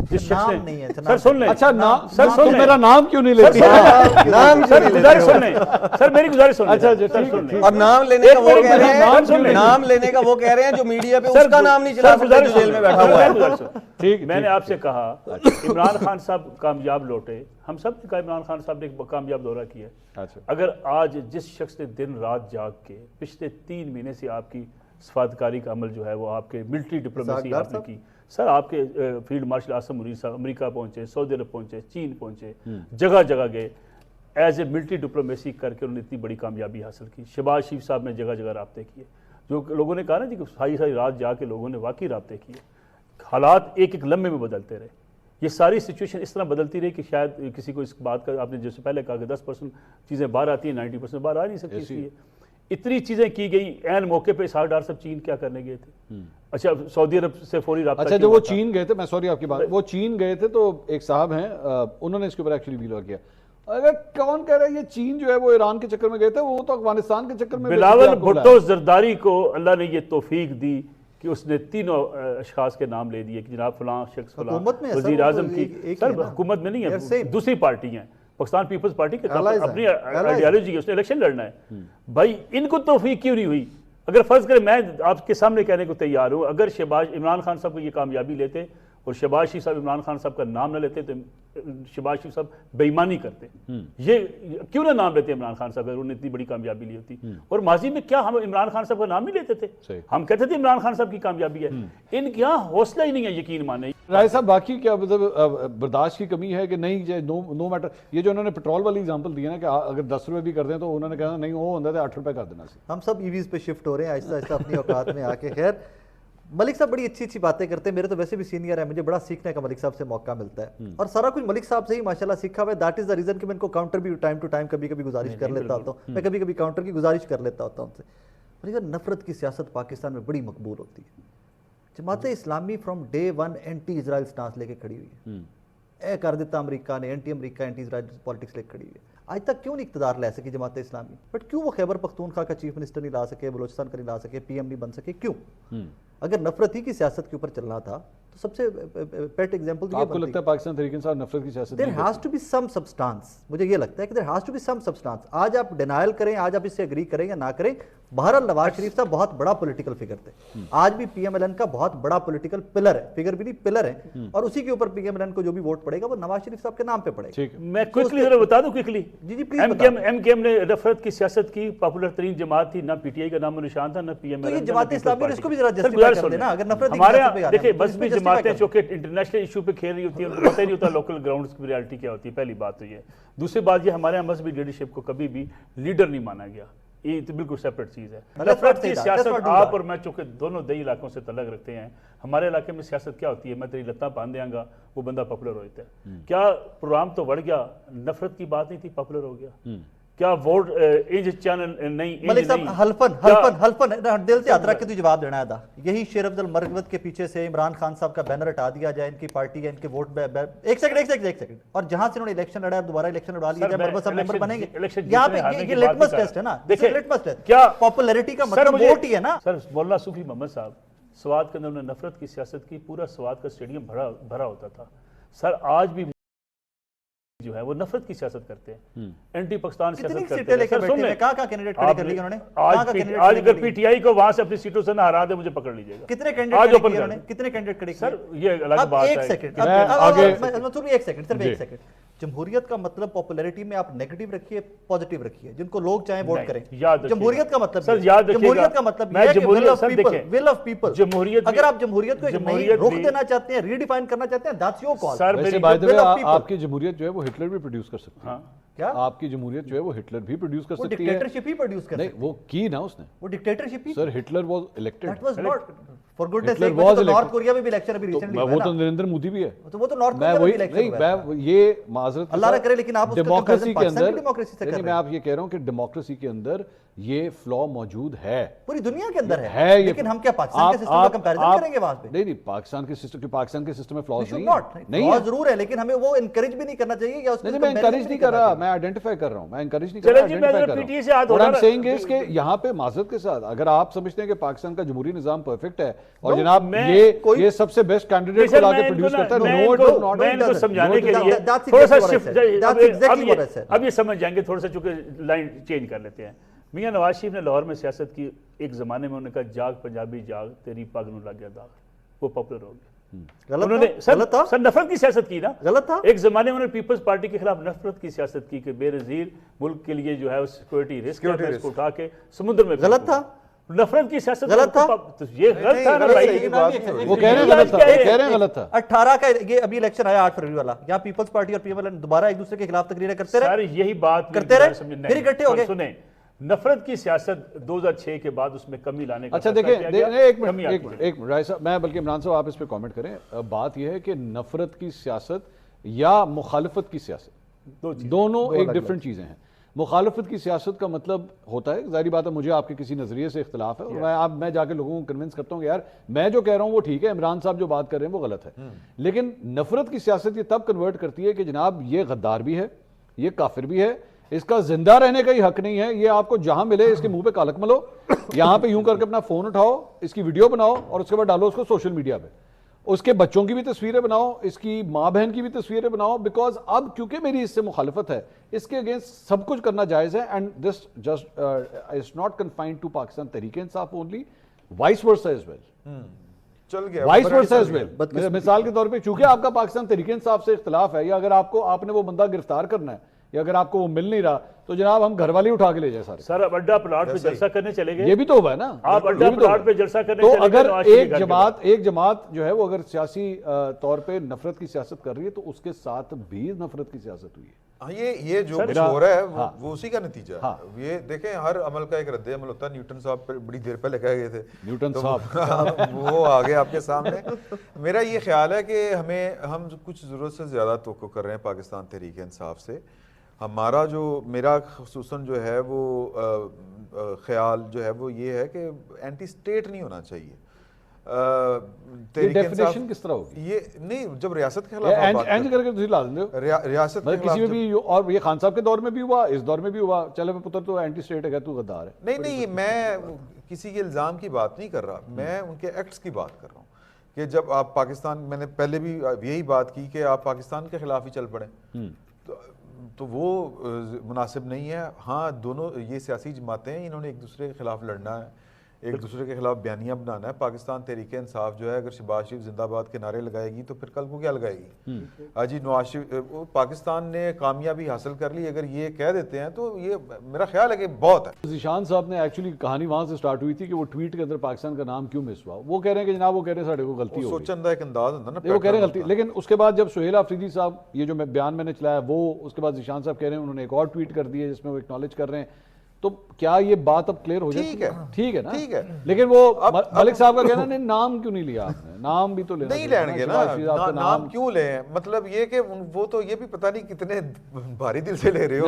جس شخص نہیں ہے سر سن لیں. اچھا سر تو میرا نام کیوں نہیں لیتے؟ سر گزارش سن لیں, سر میری گزارش سن لیں. اچھا اور نام لینے کا وہ کہہ رہے ہیں, نام لینے کا وہ کہہ رہے ہیں جو میڈیا پہ اس کا نام نہیں چلا سکتے, جو جیل میں بیٹھا ہوا ہے. ٹھیک, میں نے آپ سے کہا عمران خان صاحب کامیاب لوٹے, ہم سب نے کہا عمران خان صاحب نے ایک کامیاب دورہ کیا. اگر آج جس شخص نے دن رات جاگ کے پچھلے 3 مہینے سے آپ کی سفارتکاری کا عمل جو ہے وہ آپ کے ملٹری ڈپلومیسی آپ نے کی, سر آپ کے فیلڈ مارشل عاصم منیر صاحب امریکہ پہنچے, سعودی عرب پہنچے, چین پہنچے, جگہ جگہ گئے, ایز اے ملٹری ڈپلومیسی کر کے انہوں نے اتنی بڑی کامیابی حاصل کی. شہباز شریف صاحب نے جگہ جگہ رابطے کیے, جو لوگوں نے کہا نا جی کہ ساری رات جا کے لوگوں نے واقعی رابطے کیے. حالات ایک ایک لمحے میں بدلتے رہے. یہ ساری سچویشن اس طرح بدلتی رہی کہ شاید کسی کو اس بات کا, آپ نے جیسے پہلے کہا کہ 10% چیزیں باہر آتی ہیں, 90% باہر آ نہیں سکتی. اس لیے اتنی چیزیں کی گئی. عین موقع پہ اسحاق ڈار صاحب چین کیا کرنے گئے تھے؟ اچھا سعودی عرب سے فوری رابطہ. اچھا جب وہ چین گئے تھے, میں سوری آپ کی بات, وہ چین گئے تھے تو ایک صاحب ہیں انہوں نے اس کے اوپر ایکچولی ویلو کیا, اگر کون کہہ رہا ہے یہ چین جو ہے وہ ایران کے چکر میں گئے تھے, وہ تو افغانستان کے چکر میں. بلاول بھٹو زرداری کو اللہ نے یہ توفیق دی کہ اس نے تینوں اشخاص کے نام لے دیے کہ جناب فلاں شخص فلاں وزیر اعظم کی. سر حکومت میں نہیں ہے, دوسری پارٹی ہیں, پاکستان پیپلز پارٹی کے اپنی آئیڈیالوجی ہے, اس نے الیکشن لڑنا ہے. بھائی ان کو توفیق کیوں نہیں ہوئی؟ اگر فرض کریں, میں آپ کے سامنے کہنے کو تیار ہوں, اگر شہباز عمران خان صاحب کو یہ کامیابی لیتے اور شہباز شریف صاحب عمران خان صاحب کا نام نہ لیتے تو شہباز شریف صاحب بے ایمانی کرتے. یہ کیوں نہ نام لیتے عمران خان صاحب اگر انہوں نے اتنی بڑی کامیابی لی ہوتی؟ اور ماضی میں کیا ہم عمران خان صاحب کا نام نہیں لیتے تھے؟ ہم کہتے تھے عمران خان صاحب کی کامیابی ہے. ان کے یہاں حوصلہ ہی نہیں ہے یقین مانے. رائے صاحب باقی کیا مطلب برداشت کی کمی ہے کہ نہیں, نو میٹر, یہ جو انہوں نے پیٹرول والی ایگزامپل دی ہے نا کہ اگر 10 روپے بھی کر دیں تو انہوں نے کہا نہیں وہ ہوتا تھا 8 روپے کر دینا. ہم سب ای ویز پہ شفٹ ہو رہے ہیں آہستہ آہستہ اپنی اوقات میں آ کے. خیر ملک صاحب بڑی اچھی اچھی باتیں کرتے ہیں, میرے تو ویسے بھی سینئر ہیں, مجھے بڑا سیکھنے کا ملک صاحب سے موقع ملتا ہے, اور سارا کچھ ملک صاحب سے ہی ماشاءاللہ سیکھا ہوا ہے. دیٹ از دا ریزن کہ میں ان کو کاؤنٹر بھی ٹائم ٹو ٹائم کبھی کبھی گزارش کر لیتا ہوتا ہوں, میں کبھی کبھی کاؤنٹر کی گزارش کر لیتا ہوتا ہوں ان سے. مگر نفرت کی سیاست پاکستان میں بڑی مقبول ہوتی ہے. Jamaat Islami from day 1 anti Israel stance لے کے کھڑی ہوئی ہے. اے کر دیتا امریکہ نے, اینٹی امریکہ اینٹی اسرائیل پالیٹکس لے کے کھڑی ہوئی ہے. آج تک کیوں نہیں اقتدار لے سکی جماعت اسلامی؟ بٹ کیوں وہ خیبر پختونخوا کا چیف منسٹر نہیں لا سکے, بلوچستان کا نہیں لا سکے, پی ایم نہیں بن سکے, کیوں؟ اگر نفرت ہی کی سیاست کے اوپر چلنا تھا تو سب سے پیٹ ایگزامپل آپ کو لگتا ہے پاکستان تحریک انصاف نفرت کی سیاست؟ there has to be some substance. مجھے یہ لگتا ہے کہ there has to be some substance. آج آپ ڈینائل کریں, آج آپ اس سے اگری کریں یا نہ کریں, بہرحال نواز شریف صاحب بہت بڑا پولیٹیکل فگر تھے. آج بھی پی ایم ایل این کا بہت بڑا پولیٹیکل پلر ہے, فگر بھی نہیں پلر ہے, اور اسی کے اوپر پی ایم ایل این کو جو بھی ووٹ پڑے گا وہ نواز شریف صاحب کے نام پہ پڑے گا. میں کوئکلی ذرا بتا دوں کوئکلی. جی جی پلیز. ایم کے ایم نے نفرت کی سیاست کی, پاپولر ترین جماعت تھی, نہ پی ٹی آئی کا نام و نشان تھا, نہ پی ایم ایل این. تو یہ جماعت اسلامی اس کو بھی ذرا جسٹیفائی کر دینا. اگر نفرت ہمارے دیکھیں بس بھی جماعتیں جو کہ انٹرنیشنل ایشو پہ کھیل رہی ہوتی ہیں, ان کو پتہ ہی نہیں ہوتا لوکل گراؤنڈز کی ریالٹی کیا ہوتی ہے. پہلی بات تو یہ. دوسری بات یہ, ہمارے یہاں مذہبی لیڈرشپ کو کبھی بھی لیڈر نہیں مانا گیا, یہ تو بالکل سیپریٹ چیز ہے. نفرت کی سیاست آپ اور میں چونکہ دونوں دیہی علاقوں سے تعلق رکھتے ہیں, ہمارے علاقے میں سیاست کیا ہوتی ہے, میں تیری لتاں باندھ دیاں گا, وہ بندہ پاپولر ہوتا ہے. کیا پروگرام تو بڑھ گیا, نفرت کی بات نہیں تھی, پاپولر ہو گیا. کیا ووٹ انج چن نہیں ملک صاحب حلفن دل سے ہاتھ رکھ کے تو جواب دینا تھا. یہی شیر عبد المرغوت کے پیچھے سے عمران خان صاحب کا بینر ہٹا دیا جائے, ان کی پارٹی ہے, ان کے ووٹ ایک سیکنڈ, اور جہاں سے انہوں نے الیکشن لڑا ہے دوبارہ الیکشن لڑا لیا جائے, مرغوت صاحب ممبر بنیں گے. یہاں پہ یہ لٹمس ٹیسٹ ہے نا, لٹمس ٹیسٹ کیا پاپولیرٹی کا مطلب ووٹ ہی ہے نا. سر مولانا صوفی محمد صاحب سوات کے اندر انہوں نے نفرت کی سیاست کی, پورا سوات کا اسٹیڈیم بھرا ہوتا تھا. سر آج بھی جو ہے وہ نفرت کی سیاست کرتے ہیں, اینٹی پاکستان سیاست کرتے ہیں. آج اگر پی ٹی آئی کو وہاں سے اپنی سیٹوں سے نہ ہرا دے مجھے پکڑ لیجیے گا. کتنے کینڈیڈیٹ کھڑے کیے سر یہ الگ بات ہے. ایک سیکنڈ, جمہوریت کا مطلب پاپولیرٹی میں آپ نیگیٹو رکھیے, پازیٹیو رکھیے, جن کو لوگ چاہیں ووٹ کریں. جمہوریت کا مطلب جمہوریت کا مطلب ول آف پیپل. اگر آپ جمہوریت کو ایک نئی رخ دینا چاہتے ہیں, ریڈیفائن کرنا چاہتے ہیں, that's your call. آپ کی جمہوریت جو ہے وہ ہٹلر بھی پروڈیوس کر سکتی ہے. کیا آپ کی جمہوریت جو ہے وہ ہٹلر بھی پروڈیوس کر سکتی ہے. ڈکٹیٹرشپ ہی پروڈیوس کر نہیں, وہ کی نا اس نے, وہ dictatorship he. Sir Hitler was elected. That was not for goodness sake. North Korea میں بھی الیکشن ابھی ریسنٹلی ہوا ہے. وہ تو نریندر مودی بھی ہے. تو وہ تو نارتھ کوریا میں بھی الیکشن ہوا ہے. میں یہ معذرت اللہ نہ کرے, لیکن آپ اس کا ڈیموکریسی کے اندر, ڈیموکریسی سے کر رہے ہیں. میں آپ یہ کہہ رہا ہوں کہ ڈیموکریسی کے اندر یہ فلا موجود ہے, پوری دنیا کے اندر ہے, لیکن ہم کیا پاکستان کے سسٹم کا کمپیریزن کریں گے وہاں پہ؟ نہیں, پاکستان کے سسٹم میں فلاز نہیں ہے, ضرور ہے, لیکن ہمیں وہ انکریج بھی نہیں کرنا چاہیے. یا اس کو میں انکریج نہیں کر رہا, میں آئیڈینٹیفائی کر رہا ہوں, میں انکریج نہیں کر رہا. What I'm saying is کہ یہاں پہ معذرت کے ساتھ اگر آپ سمجھتے ہیں کہ پاکستان کا جمہوری نظام پرفیکٹ ہے اور جناب یہ سب سے بیسٹ کینڈیڈیٹ کو لا کے پروڈیوس کرتا ہے, میں ان کو سمجھانے کے لیے تھوڑا سا شفٹ, اب یہ سمجھ جائیں گے تھوڑا سا, چونکہ لائن چینج کر لیتے ہیں. میاں نواز شریف نے لاہور میں سیاست کی, ایک زمانے میں انہوں نے کہا جاگ پنجابی جاگ تیری پگ نو لگ گیا داغ, وہ پاپولر ہو گیا. انہوں نے سر نفرت کی سیاست کی نا, غلط تھا. ایک زمانے میں انہوں نے پیپلز پارٹی کے خلاف نفرت کی سیاست کی کہ بے نظیر ملک کے لیے جو ہے سیکورٹی رسک ہے, اس کو اٹھا کے سمندر میں. غلط تھا. نفرت کی سیاست غلط تھا. یہ غلط تھا نا بھائی, وہ کہہ رہے ہیں غلط تھا, کہہ رہے ہیں غلط تھا. 18 کا یہ ابھی الیکشن آیا 8 فروری والا, یہاں پیپلز پارٹی اور پی ایم ایل دوبارہ ایک دوسرے کے خلاف تقریریں کرتے رہے. سر یہی بات کرتے رہے, پھر اکٹھے ہو گئے. سنیں, نفرت کی سیاست 2006 کے بعد اس میں کمی لانے کا. اچھا دیکھیں, ایک منٹ رائے صاحب, میں بلکہ عمران صاحب آپ اس پہ کامنٹ کریں. بات یہ ہے کہ نفرت کی سیاست یا مخالفت کی سیاست دونوں ایک ڈیفرنٹ چیزیں ہیں. مخالفت کی سیاست کا مطلب ہوتا ہے, ظاہری بات ہے مجھے آپ کے کسی نظریے سے اختلاف ہے اور میں جا کے لوگوں کو کنونس کرتا ہوں کہ یار میں جو کہہ رہا ہوں وہ ٹھیک ہے, عمران صاحب جو بات کر رہے ہیں وہ غلط ہے. لیکن نفرت کی سیاست یہ تب کنورٹ کرتی ہے کہ جناب یہ غدار بھی ہے, یہ کافر بھی ہے, اس کا زندہ رہنے کا ہی حق نہیں ہے, یہ آپ کو جہاں ملے اس کے منہ پہ کالک ملو, یہاں پہ یوں کر کے اپنا فون اٹھاؤ, اس کی ویڈیو بناؤ اور اس کے بعد ڈالو اس کو سوشل میڈیا پہ, اس کے بچوں کی بھی تصویریں بناؤ, اس کی ماں بہن کی بھی تصویریں بناؤ, بیکاز اب کیونکہ میری اس سے مخالفت ہے اس کے اگینسٹ سب کچھ کرنا جائز ہے. And this just is not confined to Pakistan Tehreek Insaf only, vice versa as well, چل گیا وائس ورسا ایز ویل. مثال کے طور پہ چونکہ آپ کا پاکستان تحریک انصاف سے اختلاف ہے, یا اگر آپ نے وہ بندہ گرفتار کرنا ہے, یا اگر آپ کو وہ مل نہیں رہا تو جناب ہم گھر والی اٹھا کے لے جائیں سارے. سر اب اڈا پلاٹ پہ جلسہ کرنے چلے گئے, یہ بھی تو ہوا ہے نا, آپ اڈا پلاٹ پہ جلسہ کرنے تو چلے گئے. اگر ایک جماعت جو ہے وہ اگر سیاسی طور پہ نفرت کی سیاست کر رہی ہے تو اس کے ساتھ بھی نفرت کی سیاست ہوئی ہے. یہ جو کچھ ہو رہا ہے وہ اسی کا نتیجہ ہے. یہ دیکھیں ہر عمل کا ایک رد عمل ہوتا ہے. نیوٹن صاحب بڑی دیر پہلے کہہ گئے تھے, نیوٹن صاحب وہ آگے آپ کے سامنے. میرا یہ خیال ہے کہ ہم کچھ ضرورت سے زیادہ توقع کر رہے ہیں پاکستان تحریک انصاف سے. میرا خصوصاً جو ہے وہ خیال جو ہے وہ یہ ہے کہ اینٹی اسٹیٹ نہیں ہونا چاہیے. ڈیفینیشن کس طرح ہوگی یہ نہیں, جب ریاست کے خلاف اینج کر کے تسی لازم دے ریاست کے کسی میں بھی, اور یہ خان صاحب کے دور میں بھی ہوا, اس دور میں بھی ہوا, چلے میں پتر تو اینٹی اسٹیٹ ہے, تو غدار ہے. نہیں, میں کسی کے الزام کی بات نہیں کر رہا, میں ان کے ایکٹس کی بات کر رہا ہوں کہ جب آپ پاکستان, میں نے پہلے بھی یہی بات کی کہ آپ پاکستان کے خلاف ہی چل پڑیں تو وہ مناسب نہیں ہے. ہاں دونوں یہ سیاسی جماعتیں ہیں, انہوں نے ایک دوسرے کے خلاف لڑنا ہے, ایک دوسرے کے خلاف بیانیاں بنانا ہے. پاکستان تحریک انصاف جو ہے اگر شہباز شریف زندہ باد کے نعرے لگائے گی تو پھر کل کو کیا لگائے گی؟ جی نواز شریف, پاکستان نے کامیابی حاصل کر لی, اگر یہ کہہ دیتے ہیں تو یہ میرا خیال ہے کہ بہت ہے. ذیشان صاحب نے ایکچولی کہانی وہاں سے سٹارٹ ہوئی تھی کہ وہ ٹویٹ کے اندر پاکستان کا نام کیوں مس ہوا. وہ کہہ رہے ہیں کہ جناب وہ کہہ رہے ہیں ساڑھے کو غلطی ہو گئی, سوچندہ ایک انداز ہوتا ہے نا, وہ کہہ رہے ہیں غلطی. لیکن اس کے بعد جب سہیل آفریدی صاحب یہ جو بیان میں نے چلایا وہ, اس کے بعد ذیشان صاحب کہہ رہے ہیں انہوں نے ایک اور ٹویٹ کر دی ہے جس میں وہ ایکنالج کر رہے ہیں تو کیا یہ بات اب کلیئر ہو جائے؟ ٹھیک ہے نا، ٹھیک ہے، لیکن وہ ملک صاحب کا کہنا نہیں نام کیوں نہیں لیا آپ نے؟ نام بھی تو لینا نہیں لیں گے نا، نام کیوں لیں؟ مطلب یہ کہ وہ تو یہ بھی پتہ نہیں کتنے بھاری دل سے لے رہے ہو.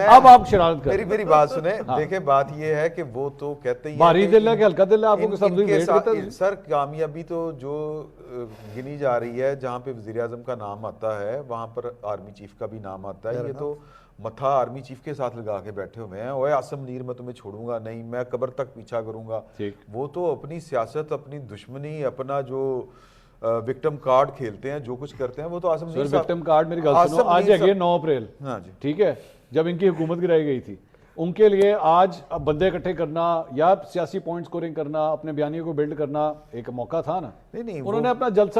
اب آپ شرارت کریں. میری بات سنیں، دیکھیں بات یہ ہے کہ وہ تو کہتے ہی بھاری دل ہے کہ ہلکا دل ہے، آپ کو سر کامیابی تو جو گنی جا رہی ہے جہاں پہ وزیر اعظم کا نام آتا ہے وہاں پر آرمی چیف کا بھی نام آتا ہے. یہ تو متھا آرمی چیف کے ساتھ لگا کے بیٹھے ہوئے ہیں، اوے عاصم منیر میں تمہیں چھوڑوں گا نہیں، میں قبر تک پیچھا کروں گا. وہ تو اپنی سیاست، اپنی دشمنی، اپنا جو وکٹم کارڈ کھیلتے ہیں، جو کچھ کرتے ہیں، وہ تو عاصم منیر صاحب. وکٹم کارڈ میری گل سنو، آج ہے 9 اپریل، ٹھیک ہے، جب ان کی حکومت گرائی گئی تھی، ان کے لیے آج بندے اکٹھے کرنا یا سیاسی پوائنٹ سکورنگ کرنا، اپنے بیانیے کو بلڈ کرنا ایک موقع تھا نا. انہوں نے اپنا جلسہ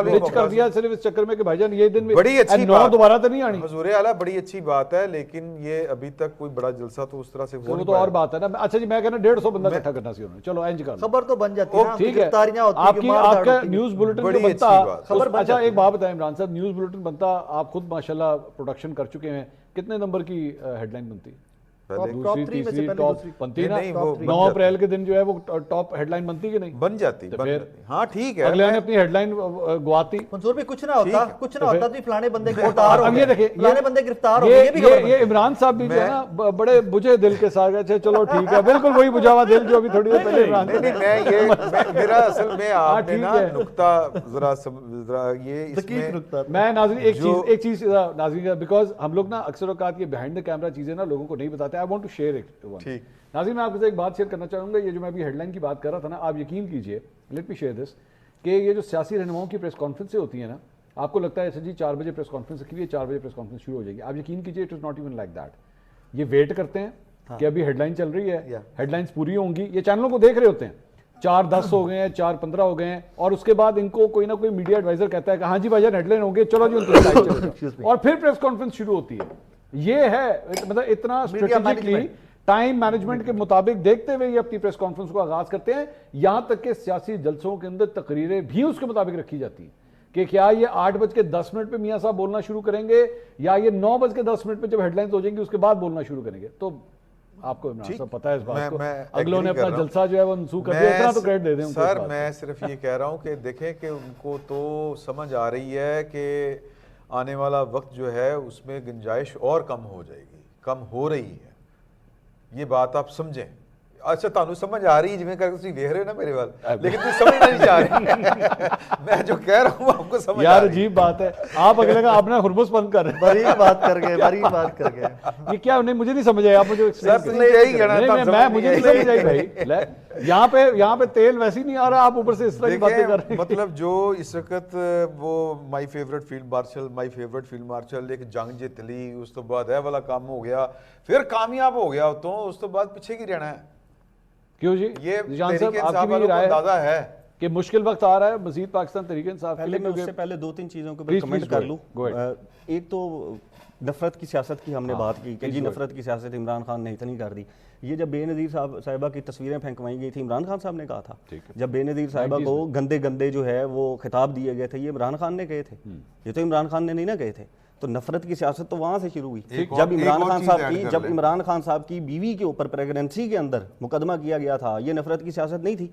مچ کر دیا صرف اس چکر میں کہ بھائی جان یہ دن بڑی اچھی بات دوبارہ تو نہیں آنی. حضور اعلیٰ بڑی اچھی بات ہے، لیکن یہ ابھی تک کوئی بڑا جلسہ تو اس طرح سے وہ تو اور بات ہے نا. اچھا جی میں کہنا 150 بندہ اکٹھا کرنا سی انہوں نے، چلو اینج کر خبر تو بن جاتی ہے، ٹھیک ہے. آپ کا نیوز بلٹن جو بنتا، اچھا ایک بات بتائیں عمران صاحب، نیوز بلٹن بنتا، آپ خود ماشاءاللہ پروڈکشن کر چکے ہیں، کتنے نمبر کی ہیڈ لائن بنتی؟ دوسری تیسری ٹاپ بنتی نا. 9 اپریل کے دن جو ہے وہ ٹاپ ہیڈ لائن بنتی کہ نہیں؟ بن جاتی. ہاں ٹھیک ہے، اگلے نے اپنی ہیڈ لائن گواتی. منصور بھی کچھ نہ ہوتا تو فلانے بندے گرفتار ہو گئے، فلانے بندے گرفتار ہو گئے. یہ عمران صاحب بھی جو ہے نا بڑے بجھے دل کے ساتھ گئے، چلو ٹھیک ہے، بالکل وہی بجھا ہوا دل جو ابھی تھوڑی دیر پہلے عمران صاحب. میرا اصل میں آپ نے نا نقطہ ذرا یہ اس میں ناظرین ایک چیز ناظرین، بیکاز ہم لوگ نا اکثر اوقات یہ بیہائنڈ دا کیمرہ چیزیں نا لوگوں کو نہیں بتاتے. I want to share it. ناظرین میں آپ سے ایک بات شیئر کرنا چاہوں گا، یہ جو میں ابھی ہیڈ لائن کی بات کر رہا تھا نا، آپ یقین کیجئے، لیٹ می شیئر دس، کہ یہ جو سیاسی رہنماؤں کی پریس کانفرنسیں ہوتی ہیں نا، آپ کو لگتا ہے ایسا جی 4 بجے پریس کانفرنس رکھی ہوئی ہے، 4 بجے پریس کانفرنس شروع ہو جائے گی. آپ یقین کیجئے it is not even like that. یہ ویٹ کرتے ہیں کہ ابھی ہیڈ لائن چل رہی ہے، ہیڈ لائنس پوری ہوں گی، یہ چینلوں کو دیکھ رہے ہوتے ہیں، 4:10 ہو گئے ہیں، 4:15 ہو گئے ہیں، اور اس کے بعد ان کو کوئی نہ کوئی میڈیا ایڈوائزر کہتا ہے کہ ہاں جی بھائی جان ہیڈ لائن ہوں گے، چلو جی اور پھر پریس کانفرنس شروع ہوتی ہے. یہ ہے مطلب اتنا اسٹریٹجکلی ٹائم مینجمنٹ کے مطابق دیکھتے ہوئے یہ اپنی پریس کانفرنس کو آغاز کرتے ہیں. یہاں تک کہ سیاسی جلسوں کے اندر تقریریں بھی اس کے مطابق رکھی جاتی ہیں کہ کیا یہ 8:10 پہ میاں صاحب بولنا شروع کریں گے یا یہ 9:10 پہ جب ہیڈ لائنز ہو جائیں گی اس کے بعد بولنا شروع کریں گے. تو آپ کو عمران صاحب پتہ ہے اس بات کو، اگلوں نے اپنا جلسہ جو ہے وہ منسوخ کر دیا، اتنا تو کریڈٹ دے دیں ان کو. سر میں صرف یہ کہہ رہا ہوں کہ دیکھیں کہ ان کو تو سمجھ آ رہی ہے کہ آنے والا وقت جو ہے اس میں گنجائش اور کم ہو جائے گی، کم ہو رہی ہے. یہ بات آپ سمجھیں. اچھا تانوں سمجھ آ رہی ہے جویں کر کے تسی ویکھ رہے ہو نا میرے وال، لیکن تسی سمجھنا نہیں چاہ رہے. میں جو کہہ رہا ہوں آپ کو سمجھ یار عجیب بات ہے، آپ اگلے کا اپنا خربوس بند کر رہے ہیں. بڑی بات کر گئے، بڑی بات کر گئے. یہ کیا نہیں مجھے نہیں سمجھ آیا، آپ مجھے یہی کہنا تھا. میں مجھے نہیں سمجھ آئی بھائی. یہاں پہ تیل ویسے ہی نہیں آ رہا، آپ اوپر سے اس طرح کی باتیں کر رہے ہیں. مطلب جو اس وقت وہ مائی فیورٹ فیلڈ مارشل ایک جنگ جیت لی، اس تو بعد ہے والا کام ہو گیا، پھر کامیاب ہو گیا تو اس تو بعد پیچھے کی رہنا ہے. کیوں جی؟ یہ جان صاحب آپ کی بھی رائے ہے کہ مشکل وقت آ رہا ہے مزید پاکستان تحریک انصاف کے لیے؟ میں اس سے پہلے 2-3 چیزوں کے اوپر کمنٹ کر لوں. ایک تو نفرت کی سیاست کی ہم نے بات کی کہ جی نفرت کی سیاست عمران خان نے اتنی کر دی. یہ جب بے نظیر صاحبہ کی تصویریں پھینکوائی گئی تھی، عمران خان صاحب نے کہا تھا جب بے نظیر صاحبہ کو گندے جو ہے وہ خطاب دیے گئے تھے، یہ عمران خان نے کہے تھے، یہ تو عمران خان نے نہیں نہ کہے تھے. تو نفرت کی سیاست تو وہاں سے شروع ہوئی جب عمران خان صاحب کی بیوی کے اوپر پریگننسی کے اندر مقدمہ کیا گیا تھا. یہ نفرت کی سیاست نہیں تھی.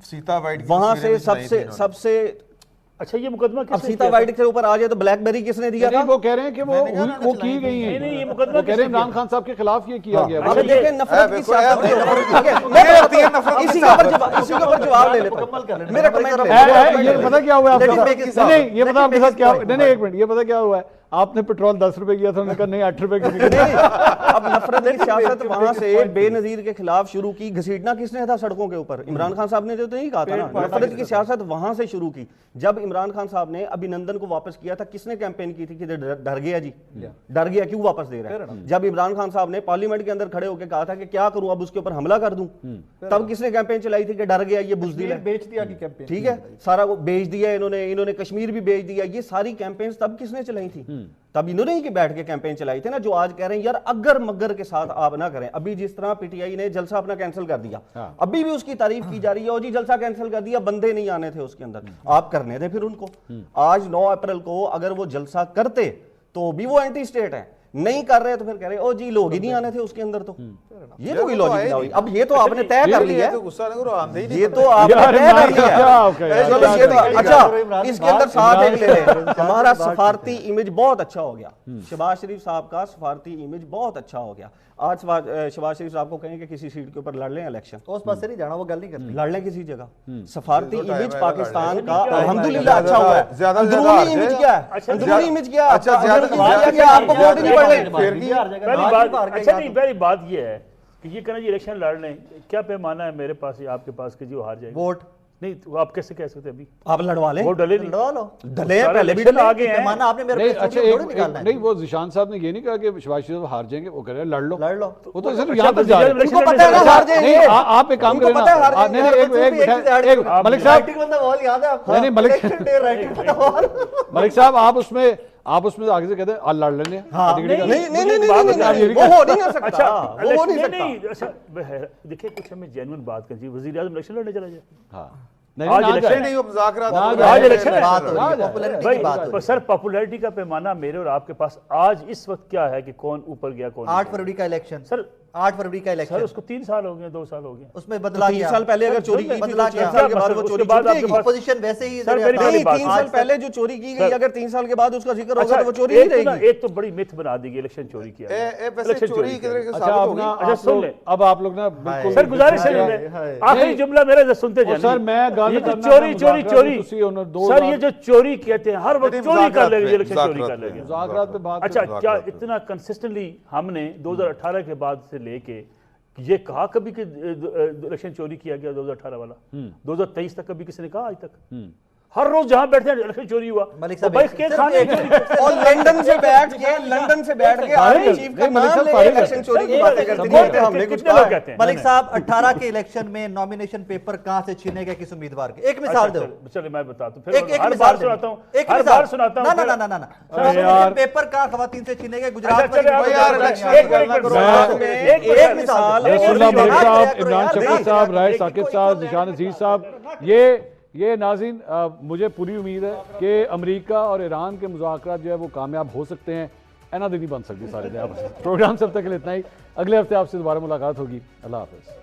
سیتا وائٹ وہاں سے سب سے اچھا یہ مقدمہ اب سیتا وائٹ کے اوپر آ جائے تو بلیک بیری کس نے دیا تھا؟ وہ کہہ رہے ہیں کہ وہ کی گئی ہیں. یہ مقدمہ کہہ رہے ہیں عمران خان صاحب کے خلاف یہ کیا گیا. اب دیکھیں نفرت کی سیاست اسی کے اوپر جواب لے لیتا ہوں. میرا کمنٹ یہ پتہ کیا ہوا ہے آپ کے ساتھ؟ نہیں یہ پتہ آپ کے ساتھ کیا ہوا؟ نہیں ایک منٹ، یہ پتہ کیا ہوا ہے؟ آپ نے پیٹرول 10 روپے کیا تھا، انہوں نے کہا نہیں 8 روپے کی. اب نفرت کی سیاست وہاں سے بے نظیر کے خلاف شروع کی. گھسیٹنا کس نے تھا سڑکوں کے اوپر؟ عمران خان صاحب نے جو نہیں کہا تھا نا. نفرت کی سیاست وہاں سے شروع کی جب عمران خان صاحب نے ابھینندن کو واپس کیا تھا. کس نے کیمپین کی تھی کہ ڈر گیا جی، ڈر گیا کیوں واپس دے رہا ہے؟ جب عمران خان صاحب نے پارلیمنٹ کے اندر کھڑے ہو کے کہا تھا کہ کیا کروں اب اس کے اوپر حملہ کر دوں، تب کس نے کیمپین چلائی تھی کہ ڈر گیا یہ بزدل ہے، بیچ دیا کی کیمپین. ٹھیک ہے، سارا وہ بیچ دیا انہوں نے کشمیر بھی بیچ دیا. یہ ساری کیمپینز تب کس نے چلائی تھی؟ تب انہوں نے ہی بیٹھ کے کیمپین چلائی تھی نا. جو آج کہہ رہے ہیں یار اگر مگر کے ساتھ آپ نہ کریں. ابھی جس طرح پی ٹی آئی نے جلسہ اپنا کینسل کر دیا، ابھی بھی اس کی تعریف کی جا رہی ہے، اور جی جلسہ کینسل کر دیا، بندے نہیں آنے تھے اس کے اندر، آپ کرنے تھے پھر ان کو. آج 9 اپریل کو اگر وہ جلسہ کرتے تو بھی وہ اینٹی اسٹیٹ ہیں، نہیں کر رہے تو پھر کہہ رہے او جی لوگ ہی نہیں آنے تھے اس کے اندر. تو یہ تو کوئی لاجک نہیں. اب یہ تو آپ نے طے کر لیا ہے, یہ تو آپ نے طے کر لیا ہے. اچھا اس کے اندر ساتھ ایک لے لیں, ہمارا سفارتی امیج بہت اچھا ہو گیا. شہباز شریف صاحب کا سفارتی امیج بہت اچھا ہو گیا. آج شہباز شریف صاحب کو کہیں کہ کسی سیٹ کے اوپر لڑ لیں الیکشن, اس پاس سے نہیں جانا, وہ گل نہیں کرنی, لڑ لیں کسی جگہ. سفارتی امیج پاکستان کا الحمدللہ اچھا ہوا ہے. اندرونی امیج کیا ہے, اندرونی امیج کیا ہے, آپ کو ووٹ نہیں پڑ رہے. پہلی بات یہ ہے کہ یہ کہنا جی الیکشن لڑ لیں, کیا پیمانہ ہے میرے پاس یا آپ کے پاس کہ جی وہ ہار جائے گا؟ ووٹ نہیں تو آپ کیسے کہہ سکتے ابھی آپ لڑوا لیں, ووٹ ڈلے لڑوا لو, ڈلے ہیں پہلے بھی ڈلے آگے ہیں. پیمانہ آپ نے میرے نہیں. پاس اچھا تھوڑی نکالنا ہے. نہیں وہ ذیشان صاحب نے یہ نہیں کہا کہ شہباز شریف ہار جائیں گے, وہ کہہ رہے ہیں لڑ لو. لڑ لو, وہ تو صرف یہاں تک جا رہے ہیں. ان کو پتہ ہے نا ہار جائیں گے. آپ ایک کام کریں نا, نہیں ملک صاحب, ملک صاحب آپ اس میں آگے سے کہتے ہیں آج لڑ لینے. دیکھیں کچھ ہمیں جینوئن بات کرنی چاہیے. وزیر اعظم الیکشن لڑنے چلا جائے. ہاں سر پاپولیرٹی کا پیمانہ میرے اور آپ کے پاس آج اس وقت کیا ہے کہ کون اوپر گیا کون 8 فروری کا الیکشن, سر 8 فروری کا الیکشن, سر اس کو 3 سال ہو گئے, 2 سال ہو گئے, اس میں بدلا 3 سال پہلے اگر چوری کی بدلا تھی 3 سال کے بعد وہ چوری کی. اپوزیشن ویسے ہی 3 سال پہلے جو چوری کی گئی اگر 3 سال کے بعد اس کا ذکر ہوگا تو وہ چوری نہیں رہے گی. ایک تو بڑی متھ بنا دی گئی الیکشن چوری کیا. اچھا سن لیں اب آپ لوگ نا بالکل. سر گزارش ہے, آخری جملہ میرا سنتے جائیں. سر میں چوری چوری چوری, سر یہ جو چوری کہتے ہیں ہر وقت چوری کر لیں گے, الیکشن چوری کر لیں گے. مذاکرات پہ بات. اچھا کیا اتنا کنسسٹنٹلی ہم نے 2018 کے بعد سے لے کے یہ کہا کبھی کہ الیکشن چوری کیا گیا 2018 والا, 2023 تک کبھی کسی نے کہا آج تک؟ ہر روز جہاں بیٹھتے ہیں الیکشن چوری ہوا. اور لنڈن سے بیٹھ کے آرمی چیف کا نام لے الیکشن چوری کی باتیں کرتے ہیں, ہم نے کچھ کہا ہے. ملک صاحب 18 کے الیکشن میں نومینیشن پیپر کہاں سے چھینے گئے کس امیدوار کے, ایک مثال دو. چلے میں بتاتا ہوں, پھر ہر بار سناتا ہوں, ہر بار سناتا ہوں. نا پیپر کہاں خواتین سے چھینے گئے گجرات میں. ایک مثال عمران شفیع صاحب, رائے ثاقب صاحب, ذیشان عزیز صاحب, یہ ناظرین مجھے پوری امید ہے کہ امریکہ اور ایران کے مذاکرات جو ہے وہ کامیاب ہو سکتے ہیں. اینا دینی بن سکتی سارے دن. پروگرام سب تک کے لیے اتنا ہی, اگلے ہفتے آپ سے دوبارہ ملاقات ہوگی. اللہ حافظ.